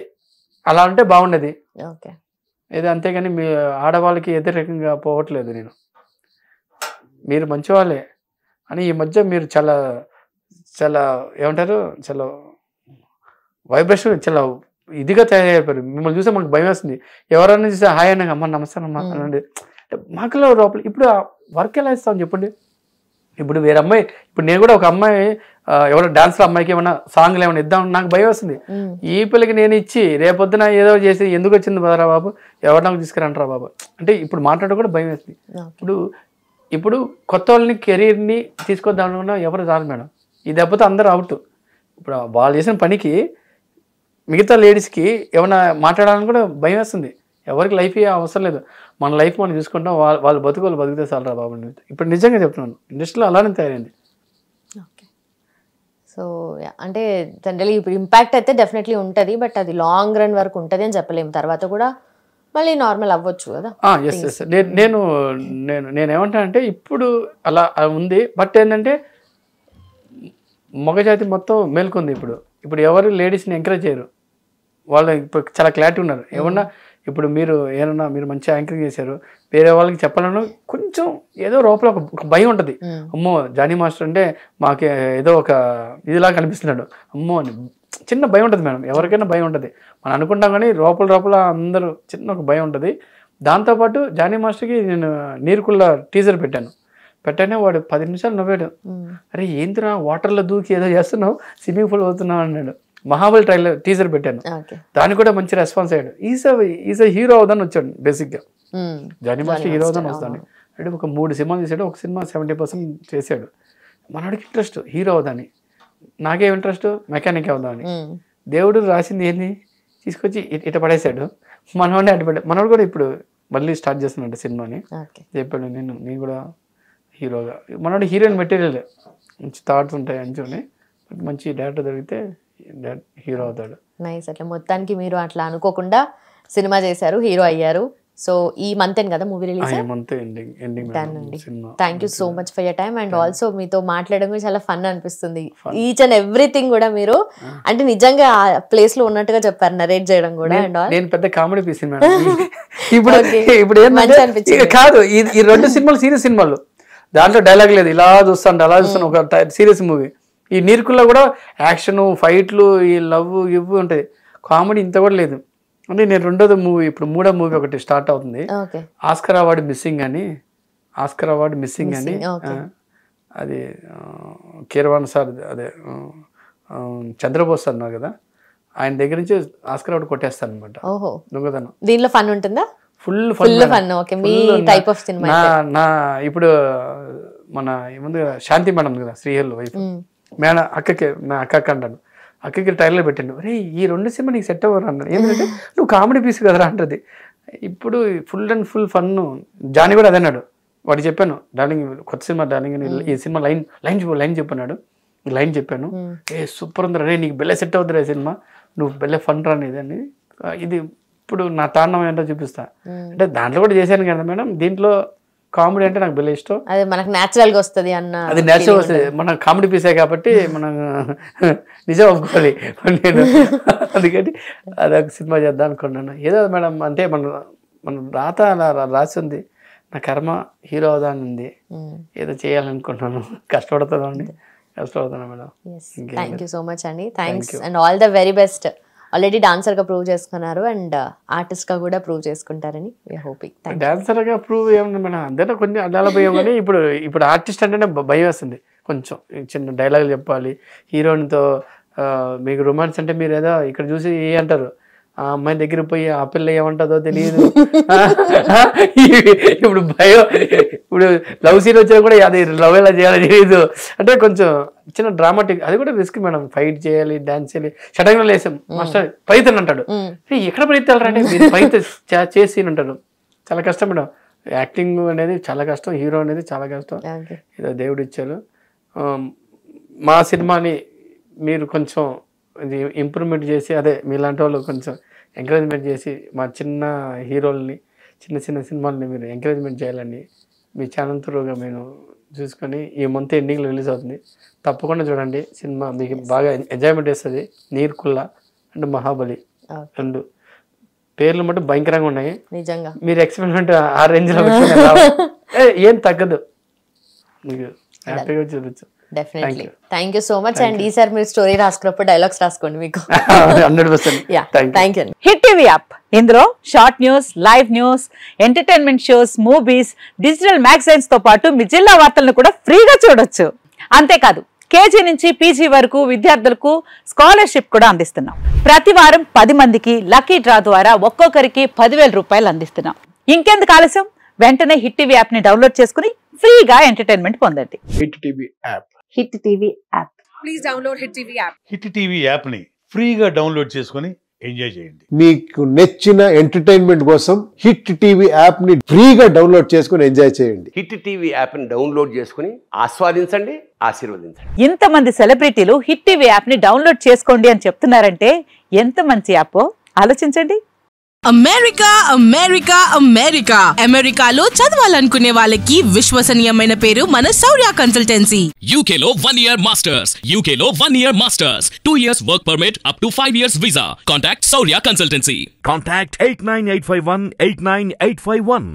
అలా ఉంటే బాగుండేది ఏదో, అంతేగాని మీ ఆడవాళ్ళకి వ్యతిరేకంగా పోవట్లేదు నేను, మీరు మంచివాళ్ళే అని. ఈ మధ్య మీరు చాలా చాలా ఏమంటారు, చాలా వైబ్రేషన్ చాలా ఇదిగా తయారైపోయారు. మిమ్మల్ని చూస్తే మాకు భయం వేస్తుంది, ఎవరైనా చూస్తే హాయ్ అన్న అమ్మ నమస్తే అమ్మ అనండి, మాకులో లోపల. ఇప్పుడు వర్క్ ఎలా ఇస్తామని చెప్పండి. ఇప్పుడు వేరే అమ్మాయి, ఇప్పుడు నేను కూడా ఒక అమ్మాయి ఎవరో డాన్సర్ అమ్మాయికి ఏమన్నా సాంగ్లు ఏమైనా ఇద్దాం నాకు భయం వస్తుంది. ఈ పిల్లకి నేను ఇచ్చి రేపొద్దున ఏదో చేసి ఎందుకు వచ్చింది బదరా బాబు, ఎవరు నాకు తీసుకురంటారా బాబు అంటే ఇప్పుడు మాట్లాడడం కూడా భయం వేస్తుంది. ఇప్పుడు కొత్త వాళ్ళని కెరీర్ని తీసుకొద్దామనుకున్నా ఎవరు రాదు మేడం, ఈ దెబ్బతో అందరూ అవుట్. ఇప్పుడు వాళ్ళు చేసిన పనికి మిగతా లేడీస్కి ఏమైనా మాట్లాడాలని కూడా భయం వేస్తుంది. ఎవరికి లైఫ్ అవసరం లేదు, మన లైఫ్ మనం చూసుకుంటాం, వాళ్ళు బతికితే చాలరా బాబు. ఇప్పుడు నిజంగా చెప్తున్నాను, ఇండస్ట్రీలో అలానే తయారైంది. సో అంటే జనరల్లీ ఇప్పుడు ఇంపాక్ట్ అయితే డెఫినెట్లీ ఉంటుంది, బట్ అది లాంగ్ రన్ వరకు ఉంటుంది అని చెప్పలేము, తర్వాత కూడా మళ్ళీ నార్మల్ అవ్వచ్చు కదా. ఎస్ నేనేమంటానంటే ఇప్పుడు అలా ఉంది, బట్ ఏంటంటే మగజాతి మొత్తం మేల్కొంది. ఇప్పుడు ఎవరు లేడీస్ని ఎంకరేజ్ చేయరు, వాళ్ళు ఇప్పుడు చాలా క్లారిటీ ఉన్నారు. ఏమన్నా ఇప్పుడు మీరు మంచి యాంకరింగ్ చేశారు, వేరే వాళ్ళకి చెప్పాలన్నా కొంచెం ఏదో లోపల ఒక భయం ఉంటుంది. అమ్మో జానీ మాస్టర్ అంటే మాకు ఏదో ఒక ఇదిలా కనిపిస్తున్నాడు అమ్మో అని చిన్న భయం ఉంటుంది మేడం, ఎవరికైనా భయం ఉంటుంది. మనం అనుకుంటాం కానీ లోపల అందరూ చిన్న ఒక భయం ఉంటుంది. దాంతోపాటు జానీ మాస్టర్కి నేను నీరుకుళ్ళ టీజర్ పెట్టానే వాడు 10 నిమిషాలు నవ్వాడు. అరే ఏంటిరా వాటర్లో దూకి ఏదో చేస్తున్నావు, స్విమ్మింగ్ పూల్ అవుతున్నావు అన్నాడు. మహాబలి ట్రైలర్ టీజర్ పెట్టాను, దానికి కూడా మంచి రెస్పాన్స్ అయ్యాడు. ఈజ్ హీరో అవుదాన్ని వచ్చాడు బేసిక్గా, జానీ మాస్టర్ హీరో అవుదాన్ని వస్తాను అంటే ఒక 3 సినిమాలు చేశాడు, ఒక సినిమా 70% చేశాడు. మనవాడికి ఇంట్రెస్ట్ హీరో అవుదాని, నాకేం ఇంట్రెస్ట్ మెకానిక్ అవుదామని. దేవుడు రాసింది ఏంది తీసుకొచ్చి ఇట పడేశాడు, మనవాడిని అటు పడ్డా. మనవాడు కూడా ఇప్పుడు మళ్ళీ స్టార్ట్ చేస్తున్నాడు సినిమాని చెప్పాడు, నేను కూడా హీరోగా. మనవాడు హీరోయిన్ మెటీరియల్ మంచి థాట్స్ ఉంటాయి అంచుని, మంచి డైరెక్టర్ దొరికితే హీరో అవుతాడు. నైస్. అట్లా మొత్తానికి మీరు అట్లా అనుకోకుండా సినిమా చేశారు, హీరో అయ్యారు. సో ఈ మంత్ కదా movie release? Thank you so much for your time. And also మీతో మాట్లాడడం కూడా చాలా ఫన్ అనిపిస్తుంది. ఈచ్ అండ్ ఎవ్రీథింగ్ కూడా మీరు అంటే నిజంగా ఆ ప్లేస్ లో ఉన్నట్టుగా చెప్పారు, నరేట్ చేయడం కూడా. అండ్ ఆల్ నేను పెద్ద కామెడీ పీస్ ఇప్పుడు కాదు, ఈ 2 సినిమాలు సీరియస్ సినిమాలు, దాంట్లో డైలాగ్ లేదు, ఇలా చూస్తాను ఒక సీరియస్ మూవీ. ఈ నీర్కుల్లో కూడా యాక్షన్ ఫైట్లు ఈ లవ్ ఇవ్వు ఉంటాయి, కామెడీ ఇంత కూడా లేదు. అంటే నేను 2వ మూవీ ఇప్పుడు 3వ మూవీ ఒకటి స్టార్ట్ అవుతుంది, ఆస్కర్ అవార్డు మిస్సింగ్ అని. అది కీరవాణి సార్, అదే చంద్రబోస్ అన్నారు కదా, ఆయన దగ్గర నుంచి ఆస్కర్ అవార్డు కొట్టేస్తాను అనమాట. దొంగతనం. దీనిలో ఫన్ ఉంటుందా? Full fun. Me type of cinema. నా ఇప్పుడు మన ఏముంది శాంతి మేడం కదా, శ్రీహల్ వైఫ్ మేడం, నా అక్కకి అంటాను, అక్కకి ట్రైలర్ పెట్టాను, అరే ఈ 2 సినిమా నీకు సెట్ అవ్వరు అన్నాడు. ఏంటంటే నువ్వు కామెడీ పీస్ కదరా అంటది. ఇప్పుడు full and full fun. Johnny కూడా అదే అన్నాడు, వాడు చెప్పాను డార్లింగ్ కొత్త సినిమా డార్లింగ్ ఈ సినిమా లైన్ చెప్పన్నాడు. లైన్ చెప్పాను, సూపర్ ఉందిరా రే, నీకు బెల్లె సెట్ అవుతుందిరా సినిమా, నువ్వు బెల్లె ఫన్ రానిది అని. ఇది ఇప్పుడు నా తాండం ఏంటో చూపిస్తా అంటే దాంట్లో కూడా చేశాను కదా మేడం. దీంట్లో కామెడీ అంటే నాకు బెల్ల ఇష్టం, అది మనకు న్యాచురల్ గా వస్తుంది అది న్యాచురల్ వస్తుంది. మన కామెడీ పీసే కాబట్టి మనం నిజం ఒప్పుకోవాలి. నేను అందుకని అదొక సినిమా చేద్దాం అనుకున్నాను. ఏదో మేడం అంటే మన రాత అలా రాసి ఉంది, నా కర్మ హీరో అవుదాని ఉంది, ఏదో చేయాలనుకుంటున్నాను, కష్టపడుతున్నాను madam. Thank you so much అండి, thanks and all the very best. Already డాన్సర్గా ప్రూవ్ చేసుకున్నారు అండ్ ఆర్టిస్ట్గా కూడా ప్రూవ్ చేసుకుంటారని హోపింగ్. డాన్సర్గా ప్రూవ్ ఏమన్నా మేడం, అంతేనా కొంచెం అడ్డాల భయం. కానీ ఇప్పుడు ఆర్టిస్ట్ అంటేనే భయం వేస్తుంది కొంచెం. చిన్న డైలాగులు చెప్పాలి, హీరోయిన్తో మీకు రొమాన్స్ అంటే మీరు ఏదో ఇక్కడ చూసి ఏ అంటారు, ఆ అమ్మాయి దగ్గర పోయి ఆ పిల్ల ఏమంటుందో తెలియదు. ఇప్పుడు భయం, ఇప్పుడు లవ్ సీన్ వచ్చినా కూడా అది లవ్ ఎలా చేయాలో తెలియదు. అంటే కొంచెం చిన్న డ్రామాటిక్, అది కూడా రిస్క్ మేడం. ఫైట్ చేయాలి, డాన్స్ చేయాలి. సడన్గా లేసాం మాస్టర్ పరిగెత్తండి అంటాడు. ఎక్కడ పరిగెత్తాలంటే మీరు పరిగెత్త చేసి అంటాడు. చాలా కష్టం మేడం. యాక్టింగ్ అనేది చాలా కష్టం, హీరో అనేది చాలా కష్టం. ఏదో దేవుడు ఇచ్చారు. మా సినిమాని మీరు కొంచెం ఇది ఇంప్రూవ్మెంట్ చేసి, అదే మీలాంటి వాళ్ళు కొంచెం ఎంకరేజ్మెంట్ చేసి మా చిన్న హీరోల్ని, చిన్న చిన్న సినిమాలని మీరు ఎంకరేజ్మెంట్ చేయాలని మీ ఛానల్ త్రూగా మేము చూసుకొని, ఈ మంత్ ఎండింగ్లో రిలీజ్ అవుతుంది, తప్పకుండా చూడండి. సినిమా మీకు బాగా ఎంజాయ్మెంట్ వేస్తుంది. నీర్కుల్లా అండ్ మహాబలి రెండు పేర్లు మటు భయంకరంగా ఉన్నాయి. నిజంగా మీరు ఎక్స్పెరిమెంట్ ఆ రేంజ్లో ఏం తగ్గదు, మీకు హ్యాపీగా చూడొచ్చు. Definitely. Thank you so much. And ఈసారి మీరు స్టోరీ రాసుకున్నప్పుడు డైలాగ్స్ రాసుకోండి మీకు. 100%. Thank you. Hit TV app, ఇందులో short news, live news, entertainment shows, movies, digital magazines తో పాటు మీ జిల్లా వార్తలను కూడా ఫ్రీగా చూడొచ్చు. అంతేకాదు కేజీ నుంచి పీజీ వరకు విద్యార్థులకు స్కాలర్షిప్ కూడా అందిస్తున్నాం. ప్రతి వారం 10 మందికి లక్కీ డ్రా ద్వారా ఒక్కొక్కరికి 10,000 రూపాయలు అందిస్తున్నాం. ఇంకెందుకు ఆలస్యం, వెంటనే హిట్ టీవీ యాప్ ని డౌన్లోడ్ చేసుకుని ఫ్రీగా ఎంటర్టైన్మెంట్ పొందండి. Hit TV app. Hit TV app. Please download hit TV app. Hit TV app ని ఫ్రీగా డౌన్లోడ్ చేసుకుని ఎంజాయ్ చేయండి. మీకు నచ్చిన ఎంటర్టైన్మెంట్ కోసం హిట్ టీవీ యాప్ ని ఫ్రీగా డౌన్లోడ్ చేసుకుని ఎంజాయ్ చేయండి. హిట్ టీవీ యాప్ ని డౌన్లోడ్ చేసుకుని ఆస్వాదించండి, ఆశీర్వదించండి. ఇంతమంది సెలబ్రిటీలు హిట్ టీవీ యాప్ ని డౌన్లోడ్ చేసుకోండి అని చెప్తున్నారంటే ఎంత మంచి యాప్ ఆలోచించండి. అమెరికా అమెరికా అమెరికా అమెరికాలో చదవాలనుకునే వాళ్ళకి విశ్వసనీయమైన పేరు మన శౌర్య కన్సల్టెన్సీ. UK లో 1 year masters, UK లో 1 year masters, 2 years work permit up to 5 years visa. Contact Saurya Consultancy. Contact 89851 89851.